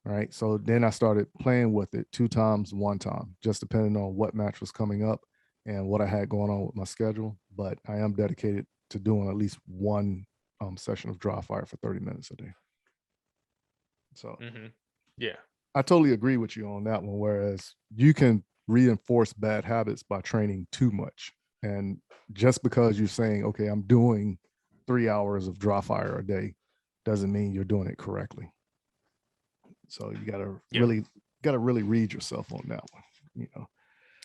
Speaker 1: Right. So then I started playing with it 2 times, 1 time, just depending on what match was coming up and what I had going on with my schedule. But I am dedicated to doing at least 1 session of dry fire for 30 minutes a day. So
Speaker 8: yeah,
Speaker 1: I totally agree with you on that one. Whereas you can reinforce bad habits by training too much. And just because you're saying, okay, I'm doing 3 hours of dry fire a day, doesn't mean you're doing it correctly. So you gotta really read yourself on that one,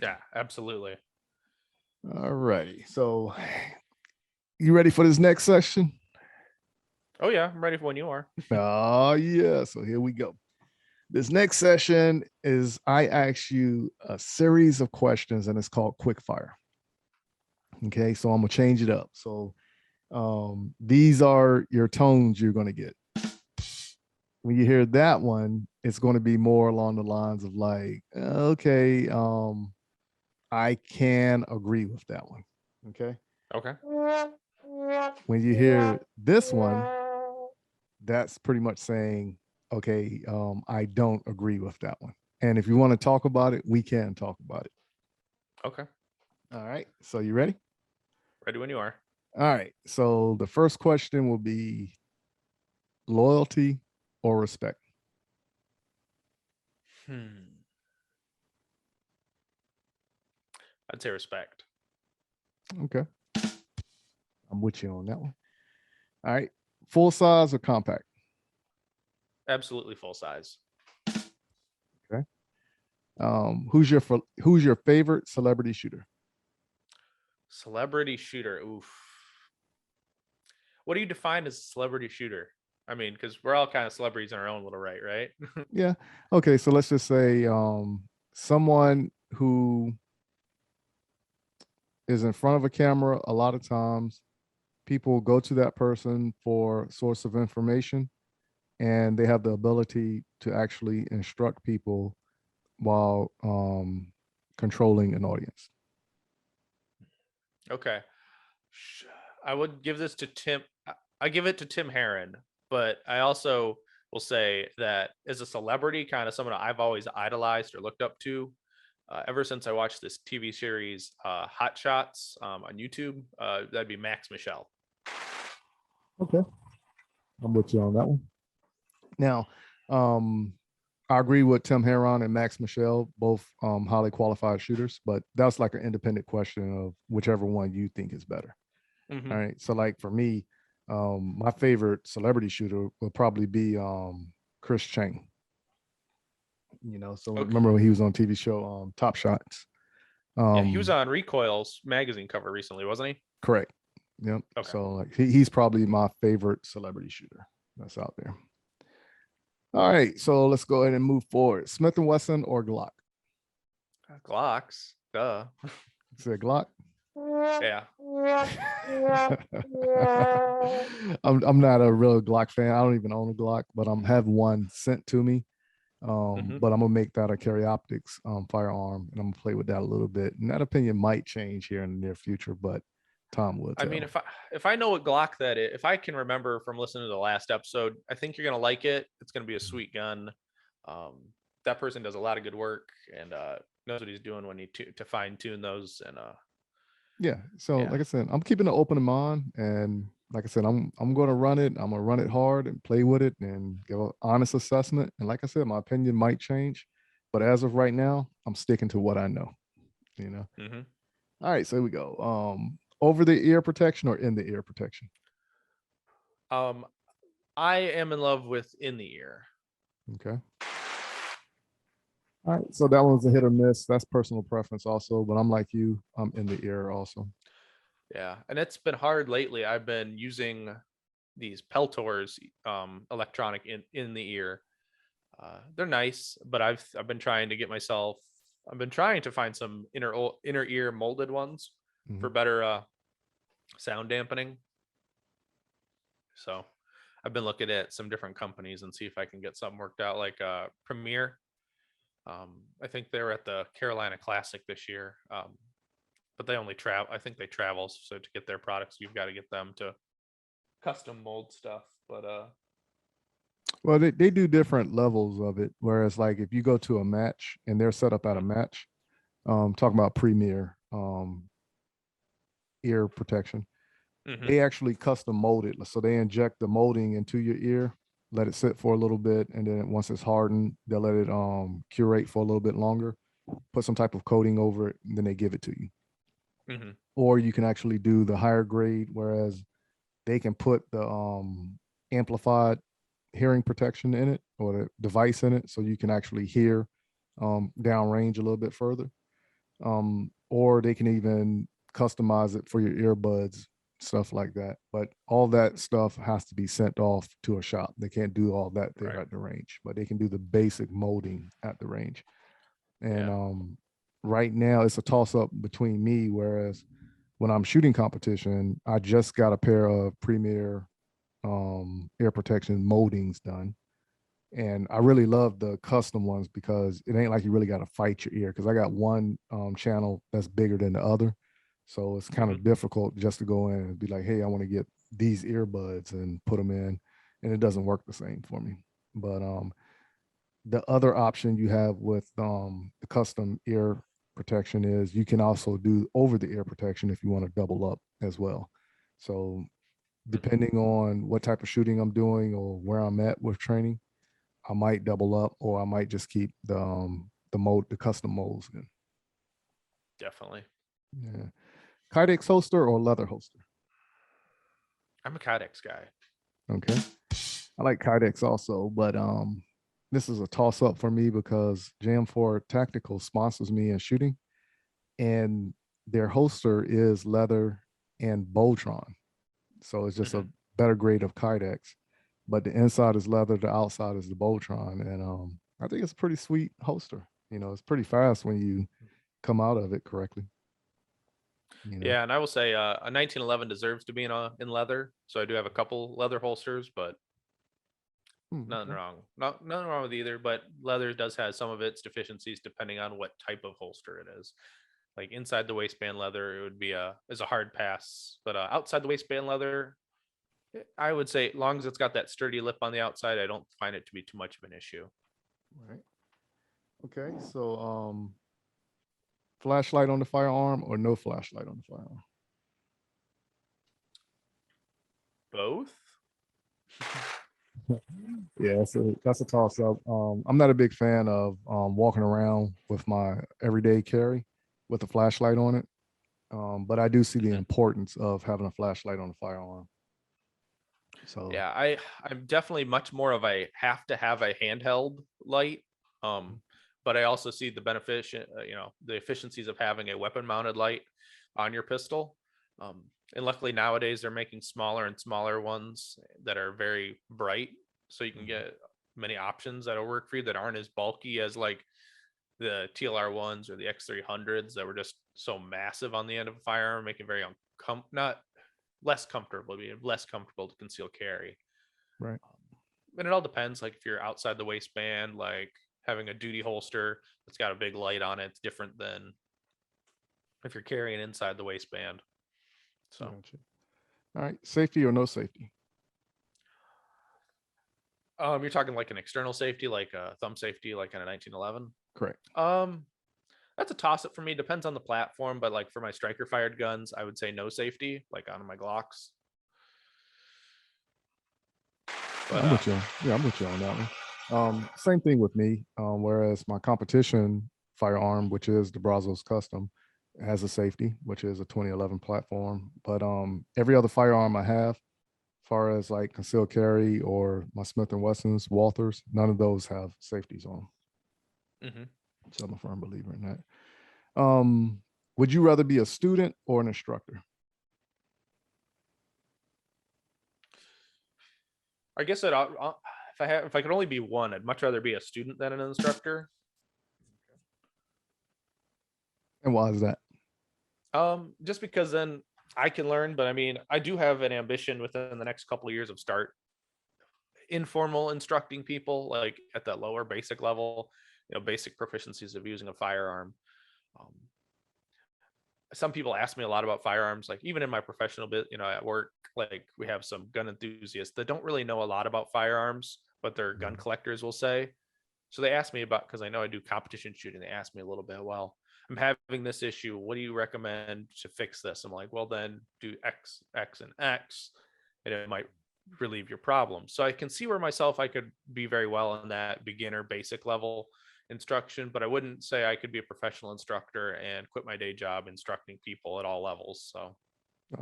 Speaker 8: Yeah, absolutely.
Speaker 1: All righty. So you ready for this next session?
Speaker 8: Oh yeah, I'm ready for when you are.
Speaker 1: Oh yeah. So here we go. This next session is I ask you a series of questions, and it's called quick fire. Okay, so I'm gonna change it up. So these are your tones you're gonna get. When you hear that one, it's going to be more along the lines of like, okay, I can agree with that one. Okay.
Speaker 8: Okay.
Speaker 1: When you hear this one, that's pretty much saying, okay, I don't agree with that one. And if you want to talk about it, we can talk about it.
Speaker 8: Okay.
Speaker 1: All right. So you ready?
Speaker 8: Ready when you are.
Speaker 1: All right. So the first question will be loyalty or respect.
Speaker 8: I'd say respect.
Speaker 1: Okay. I'm with you on that one. All right. Full size or compact?
Speaker 8: Absolutely full size.
Speaker 1: Okay. Who's your favorite celebrity shooter?
Speaker 8: Celebrity shooter. Oof. What do you define as a celebrity shooter? I mean, because we're all kind of celebrities in our own little right?
Speaker 1: Yeah. Okay. So let's just say someone who is in front of a camera a lot of times. People go to that person for source of information, and they have the ability to actually instruct people while controlling an audience.
Speaker 8: Okay. I would give this to Tim. I give it to Tim Herron, but I also will say that as a celebrity, kind of someone I've always idolized or looked up to, ever since I watched this TV series, Hot Shots, on YouTube. That'd be Max Michel.
Speaker 1: Okay, I'm with you on that one. Now, I agree with Tim Heron and Max Michel, both highly qualified shooters, but that's like an independent question of whichever one you think is better.
Speaker 8: Mhm.
Speaker 1: All right. So like for me, my favorite celebrity shooter would probably be Chris Chang. You know, so
Speaker 8: Okay.
Speaker 1: remember when he was on TV show Top Shots?
Speaker 8: Yeah, he was on Recoil's magazine cover recently, wasn't he?
Speaker 1: Correct. Yep.
Speaker 8: Okay.
Speaker 1: So like he's probably my favorite celebrity shooter that's out there. All right, so let's go ahead and move forward. Smith & Wesson or Glock?
Speaker 8: Glocks. Duh.
Speaker 1: Say Glock.
Speaker 8: Yeah.
Speaker 1: I'm not a real Glock fan. I don't even own a Glock, but I'm have one sent to me. But I'm gonna make that a Carry Optics firearm, and I'm gonna play with that a little bit. And that opinion might change here in the near future, but time will tell.
Speaker 8: I mean, if I know what Glock that is, if I can remember from listening to the last episode, I think you're gonna like it. It's gonna be a sweet gun. That person does a lot of good work and knows what he's doing when he to fine tune those. And
Speaker 1: yeah. So
Speaker 8: Yeah.
Speaker 1: like I said, I'm keeping it open in mind, and like I said, I'm gonna run it. I'm gonna run it hard and play with it and give an honest assessment. And like I said, my opinion might change, but as of right now, I'm sticking to what I know. You know.
Speaker 8: Mhm.
Speaker 1: All right, so here we go. Over the ear protection or in the ear protection?
Speaker 8: I am in love with in the ear.
Speaker 1: Okay. All right, so that one's a hit or miss. That's personal preference also, but I'm like you, I'm in the ear also.
Speaker 8: Yeah, and it's been hard lately. I've been using these Peltors, electronic in the ear. They're nice, but I've been trying to get myself. I've been trying to find some inner ear molded ones for better sound dampening. So I've been looking at some different companies and see if I can get something worked out, like Premier. I think they were at the Carolina Classic this year, but they only travel. I think they travel, so to get their products, you've got to get them to custom mold stuff. But
Speaker 1: Well, they do different levels of it. Whereas like if you go to a match and they're set up at a match, talking about Premier ear protection, they actually custom mold it. So they inject the molding into your ear, let it sit for a little bit, and then once it's hardened, they'll let it curate for a little bit longer, put some type of coating over it, and then they give it to you. Or you can actually do the higher grade, whereas they can put the amplified hearing protection in it or the device in it, so you can actually hear downrange a little bit further. Or they can even customize it for your earbuds, stuff like that. But all that stuff has to be sent off to a shop. They can't do all that there at the range, but they can do the basic molding at the range. And right now it's a toss up between me, whereas when I'm shooting competition, I just got a pair of Premier ear protection moldings done. And I really love the custom ones because it ain't like you really got to fight your ear, because I got one channel that's bigger than the other. So it's kind of difficult just to go in and be like, hey, I want to get these earbuds and put them in, and it doesn't work the same for me. But the other option you have with the custom ear protection is you can also do over the ear protection if you want to double up as well. So depending on what type of shooting I'm doing or where I'm at with training, I might double up, or I might just keep the custom molds in.
Speaker 8: Definitely.
Speaker 1: Yeah. Kydex holster or leather holster?
Speaker 8: I'm a Kydex guy.
Speaker 1: Okay. I like Kydex also, but this is a toss up for me because JM4 Tactical sponsors me in shooting, and their holster is leather and Boltron. So it's just a better grade of Kydex, but the inside is leather, the outside is the Boltron. And I think it's a pretty sweet holster. You know, it's pretty fast when you come out of it correctly. You know?
Speaker 8: Yeah, and I will say a 1911 deserves to be in leather. So I do have a couple leather holsters, but nothing wrong. Nothing wrong with either, but leather does have some of its deficiencies depending on what type of holster it is. Like inside the waistband leather, it would be is a hard pass, but outside the waistband leather, I would say, as long as it's got that sturdy lip on the outside, I don't find it to be too much of an issue.
Speaker 1: Right. Okay. So flashlight on the firearm or no flashlight on the firearm?
Speaker 8: Both.
Speaker 1: Yeah, that's a toss up. I'm not a big fan of walking around with my everyday carry with a flashlight on it. But I do see the importance of having a flashlight on the firearm. So
Speaker 8: yeah, I'm definitely much more of a have to have a handheld light. But I also see the benefit, the efficiencies of having a weapon mounted light on your pistol. And luckily nowadays they're making smaller and smaller ones that are very bright, so you can get many options that'll work for you that aren't as bulky as like the TLR ones or the X300s that were just so massive on the end of a firearm, making very not less comfortable, but less comfortable to conceal carry.
Speaker 1: Right.
Speaker 8: And it all depends. Like if you're outside the waistband, like having a duty holster that's got a big light on it, it's different than if you're carrying inside the waistband. So,
Speaker 1: gotcha. All right, safety or no safety?
Speaker 8: You're talking like an external safety, like a thumb safety, like in a 1911.
Speaker 1: Correct.
Speaker 8: That's a toss up for me. Depends on the platform, but like for my striker fired guns, I would say no safety, like on my Glocks. But,
Speaker 1: I'm with you. Yeah, I'm with you on that one. Same thing with me. Whereas my competition firearm, which is the Brazos Custom, has a safety, which is a 2011 platform. But every other firearm I have, as far as like concealed carry or my Smith & Wessons, Walthers, none of those have safeties on.
Speaker 8: Mm-hmm.
Speaker 1: So I'm a firm believer in that. Would you rather be a student or an instructor?
Speaker 8: I guess that if I could only be one, I'd much rather be a student than an instructor.
Speaker 1: And why is that?
Speaker 8: Just because then I can learn, but I mean, I do have an ambition within the next couple of years of start informal instructing people, like at that lower basic level, basic proficiencies of using a firearm. Some people ask me a lot about firearms, like even in my professional bit, at work, like we have some gun enthusiasts that don't really know a lot about firearms, but they're gun collectors, will say. So they ask me about, because I know I do competition shooting, they ask me a little bit, well, I'm having this issue, what do you recommend to fix this? I'm like, well, then do X, X, and X, and it might relieve your problem. So I can see where I could be very well in that beginner basic level instruction, but I wouldn't say I could be a professional instructor and quit my day job instructing people at all levels. So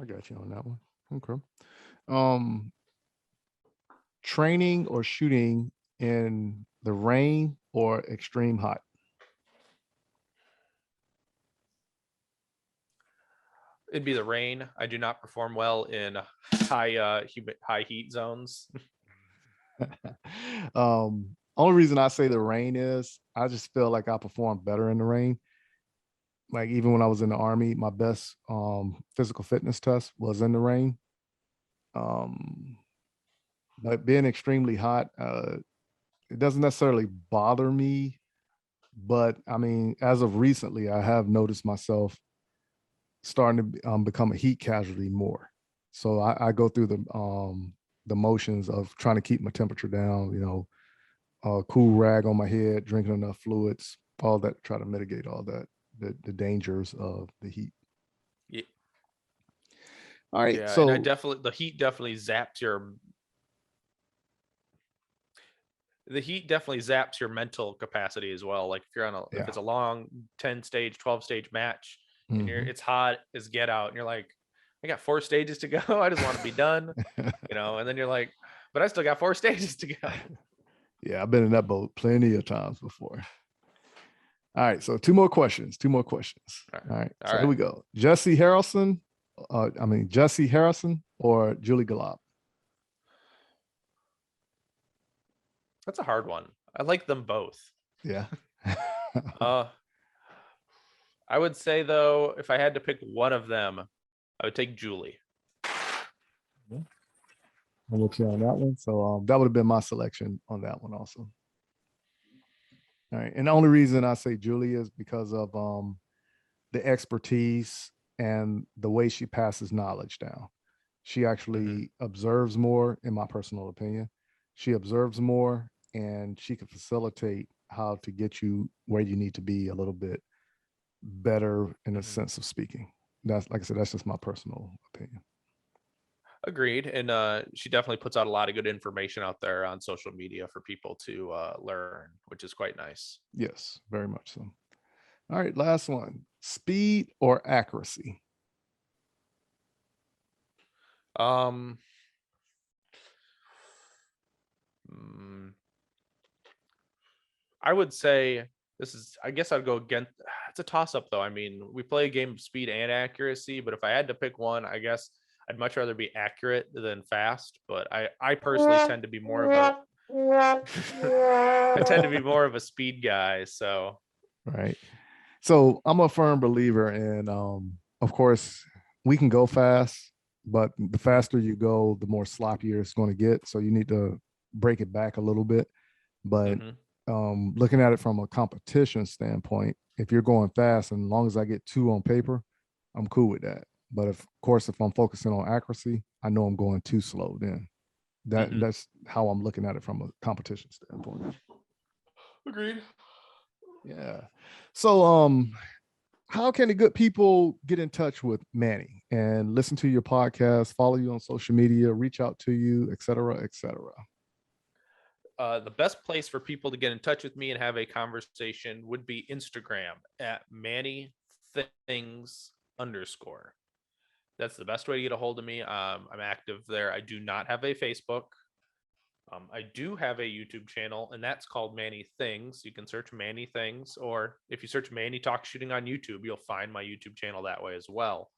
Speaker 1: I got you on that one. Okay. Training or shooting in the rain or extreme hot?
Speaker 8: it'd be the rain. I do not perform well in high heat zones.
Speaker 1: Only reason I say the rain is I just feel like I perform better in the rain. Like even when I was in the Army, my best physical fitness test was in the rain. But being extremely hot, it doesn't necessarily bother me. But I mean, as of recently, I have noticed myself starting to become a heat casualty more. So I go through the motions of trying to keep my temperature down, a cool rag on my head, drinking enough fluids, all that to try to mitigate all that, the dangers of the heat.
Speaker 8: Yeah.
Speaker 1: All right.
Speaker 8: Yeah,
Speaker 1: So
Speaker 8: and the heat definitely zaps your mental capacity as well. Like if you're if it's a long 10-stage, 12-stage match and it's hot as get out and you're like, I got 4 stages to go. I just want to be done, and then you're like, but I still got 4 stages to go.
Speaker 1: Yeah, I've been in that boat plenty of times before. All right. So 2 more questions. All right. So here we go. Jesse Harrison or Julie Galop?
Speaker 8: That's a hard one. I like them both.
Speaker 1: Yeah.
Speaker 8: I would say though, if I had to pick one of them, I would take Julie.
Speaker 1: I'm with you on that one. So that would have been my selection on that one also. All right. And the only reason I say Julie is because of the expertise and the way she passes knowledge down. She actually observes more, in my personal opinion. She observes more and she can facilitate how to get you where you need to be a little bit better in a sense of speaking. That's, like I said, that's just my personal opinion.
Speaker 8: Agreed. And she definitely puts out a lot of good information out there on social media for people to learn, which is quite nice.
Speaker 1: Yes, very much so. All right, last one. Speed or accuracy?
Speaker 8: I would say I guess I'd go against, it's a toss up though. I mean, we play a game of speed and accuracy, but if I had to pick one, I guess I'd much rather be accurate than fast, but I personally tend to be more of a I tend to be more of a speed guy. So
Speaker 1: Right. So I'm a firm believer in, of course, we can go fast, but the faster you go, the more sloppier it's going to get. So you need to break it back a little bit. But looking at it from a competition standpoint, if you're going fast, and as long as I get 2 on paper, I'm cool with that. But of course, if I'm focusing on accuracy, I know I'm going too slow. Then that's how I'm looking at it from a competition standpoint.
Speaker 8: agreed.
Speaker 1: Yeah. So how can the good people get in touch with Manny and listen to your podcast, follow you on social media, reach out to you, et cetera, et cetera?
Speaker 8: The best place for people to get in touch with me and have a conversation would be Instagram at Manny Things _. That's the best way to get a hold of me. I'm active there. I do not have a Facebook. I do have a YouTube channel, and that's called Manny Things. You can search Manny Things, or if you search Manny Talks Shooting on YouTube, you'll find my YouTube channel that way as well.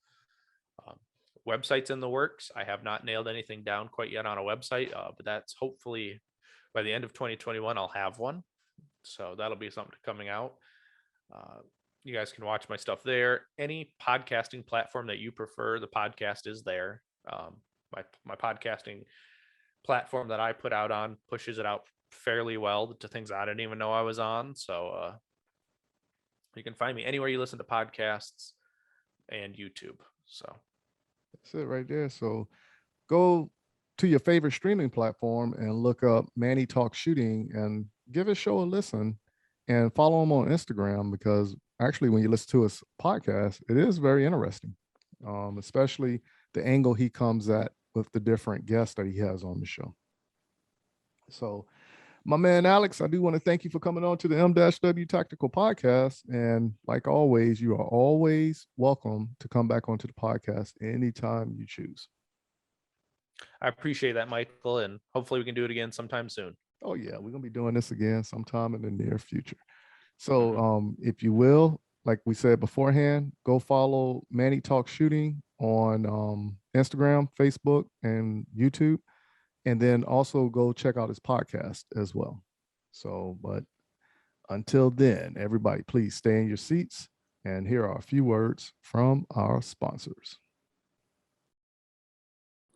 Speaker 8: Website's in the works. I have not nailed anything down quite yet on a website, but that's hopefully by the end of 2021, I'll have one. So that'll be something coming out. You guys can watch my stuff there. Any podcasting platform that you prefer, the podcast is there. My podcasting platform that I put out on pushes it out fairly well to things I didn't even know I was on. So you can find me anywhere you listen to podcasts and YouTube. So
Speaker 1: that's it right there. So go to your favorite streaming platform and look up Manny Talks Shooting and give his show a listen, and follow him on Instagram, because actually when you listen to his podcast, it is very interesting, especially the angle he comes at with the different guests that he has on the show. So my man, Alex, I do want to thank you for coming on to the M-W Tactical Podcast. And like always, you are always welcome to come back onto the podcast anytime you choose.
Speaker 8: I appreciate that, Michael, and hopefully we can do it again sometime soon.
Speaker 1: Oh yeah, we're gonna be doing this again sometime in the near future. So if you will, like we said beforehand, go follow Manny Talks Shooting on Instagram, Facebook, and YouTube, and then also go check out his podcast as well. So, but until then, everybody, please stay in your seats, and here are a few words from our sponsors.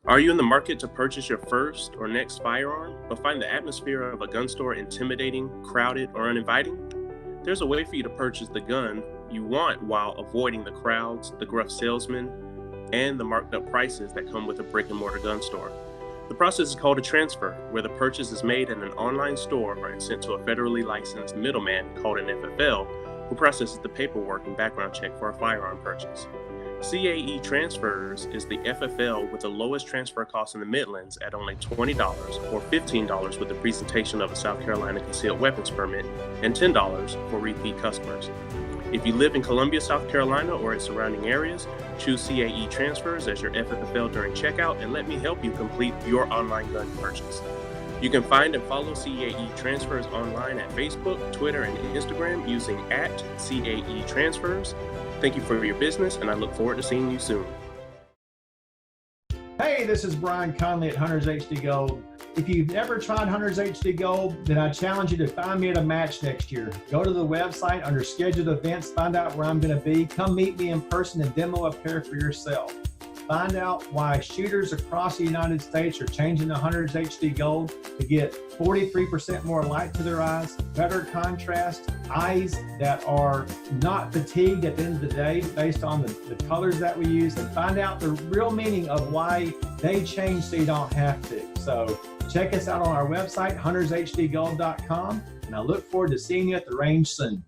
Speaker 4: Are you in the market to purchase your first or next firearm, but find the atmosphere of a gun store intimidating, crowded, or uninviting? There's a way for you to purchase the gun you want while avoiding the crowds, the gruff salesmen, and the marked up prices that come with a brick and mortar gun store. The process is called a transfer, where the purchase is made at an online store and sent to a federally licensed middleman called an FFL, who processes the paperwork and background check for a firearm purchase. CAE Transfers is the FFL with the lowest transfer cost in the Midlands at only $20 or $15 with the presentation of a South Carolina concealed weapons permit, and $10 for repeat customers. If you live in Columbia, South Carolina, or its surrounding areas, choose CAE Transfers as your FFL during checkout, and let me help you complete your online gun purchase. You can find and follow CAE Transfers online at Facebook, Twitter, and Instagram using @CAE Transfers. Thank you for your business, and I look forward to seeing you soon.
Speaker 7: Hey, this is Brian Conley at Hunters HD Gold. If you've never tried Hunters HD Gold, then I challenge you to find me at a match next year. Go to the website under scheduled events, find out where I'm going to be. Come meet me in person and demo a pair for yourself. Find out why shooters across the United States are changing to Hunters HD Gold to get 43% more light to their eyes, better contrast, eyes that are not fatigued at the end of the day based on the colors that we use, and find out the real meaning of why they change so you don't have to. So check us out on our website, huntershdgold.com, and I look forward to seeing you at the range soon.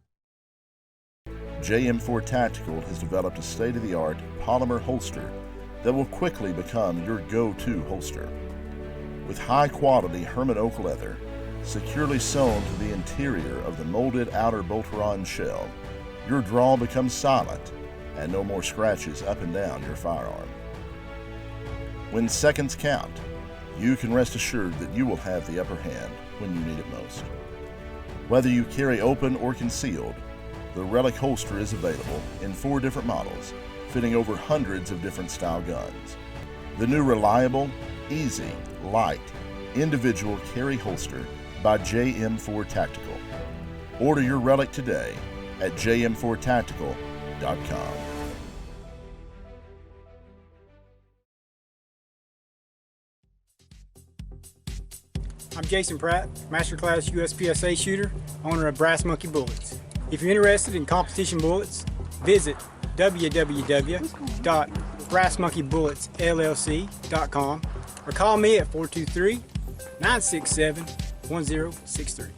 Speaker 6: JM4 Tactical has developed a state-of-the-art polymer holster that will quickly become your go-to holster. With high-quality Herman oak leather, securely sewn to the interior of the molded outer bolt-on shell, your draw becomes silent and no more scratches up and down your firearm. When seconds count, you can rest assured that you will have the upper hand when you need it most. Whether you carry open or concealed, the Relic holster is available in 4 different models, fitting over hundreds of different style guns. The new reliable, easy, light, individual carry holster by JM4 Tactical. Order your Relic today at jm4tactical.com.
Speaker 5: I'm Jason Pratt, Masterclass USPSA shooter, owner of Brass Monkey Bullets. If you're interested in competition bullets, visit www.brassmonkeybulletsllc.com or call me at 423-967-1063.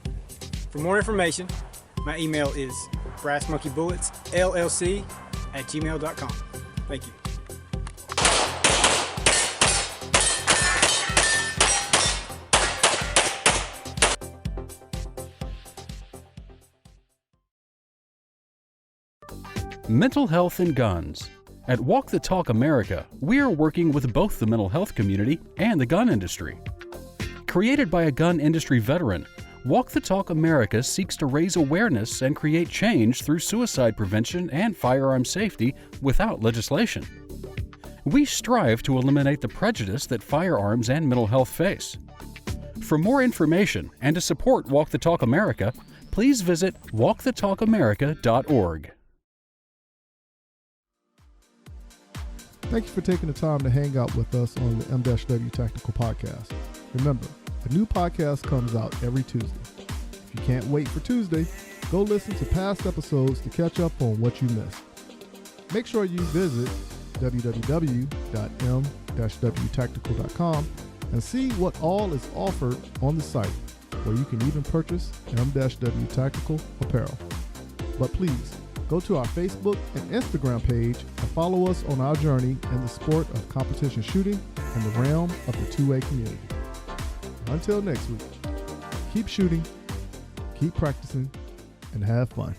Speaker 5: For more information, my email is brassmonkeybulletsllc@gmail.com. Thank you.
Speaker 3: Mental health and guns. At Walk the Talk America, we are working with both the mental health community and the gun industry. Created by a gun industry veteran, Walk the Talk America seeks to raise awareness and create change through suicide prevention and firearm safety without legislation. We strive to eliminate the prejudice that firearms and mental health face. For more information and to support Walk the Talk America, please visit walkthetalkamerica.org.
Speaker 1: Thank you for taking the time to hang out with us on the M-W Tactical Podcast. Remember, a new podcast comes out every Tuesday. If you can't wait for Tuesday, go listen to past episodes to catch up on what you missed. Make sure you visit www.m-wtactical.com and see what all is offered on the site, where you can even purchase M-W Tactical apparel. But please, go to our Facebook and Instagram page and follow us on our journey in the sport of competition shooting and the realm of the 2A community. Until next week, keep shooting, keep practicing, and have fun.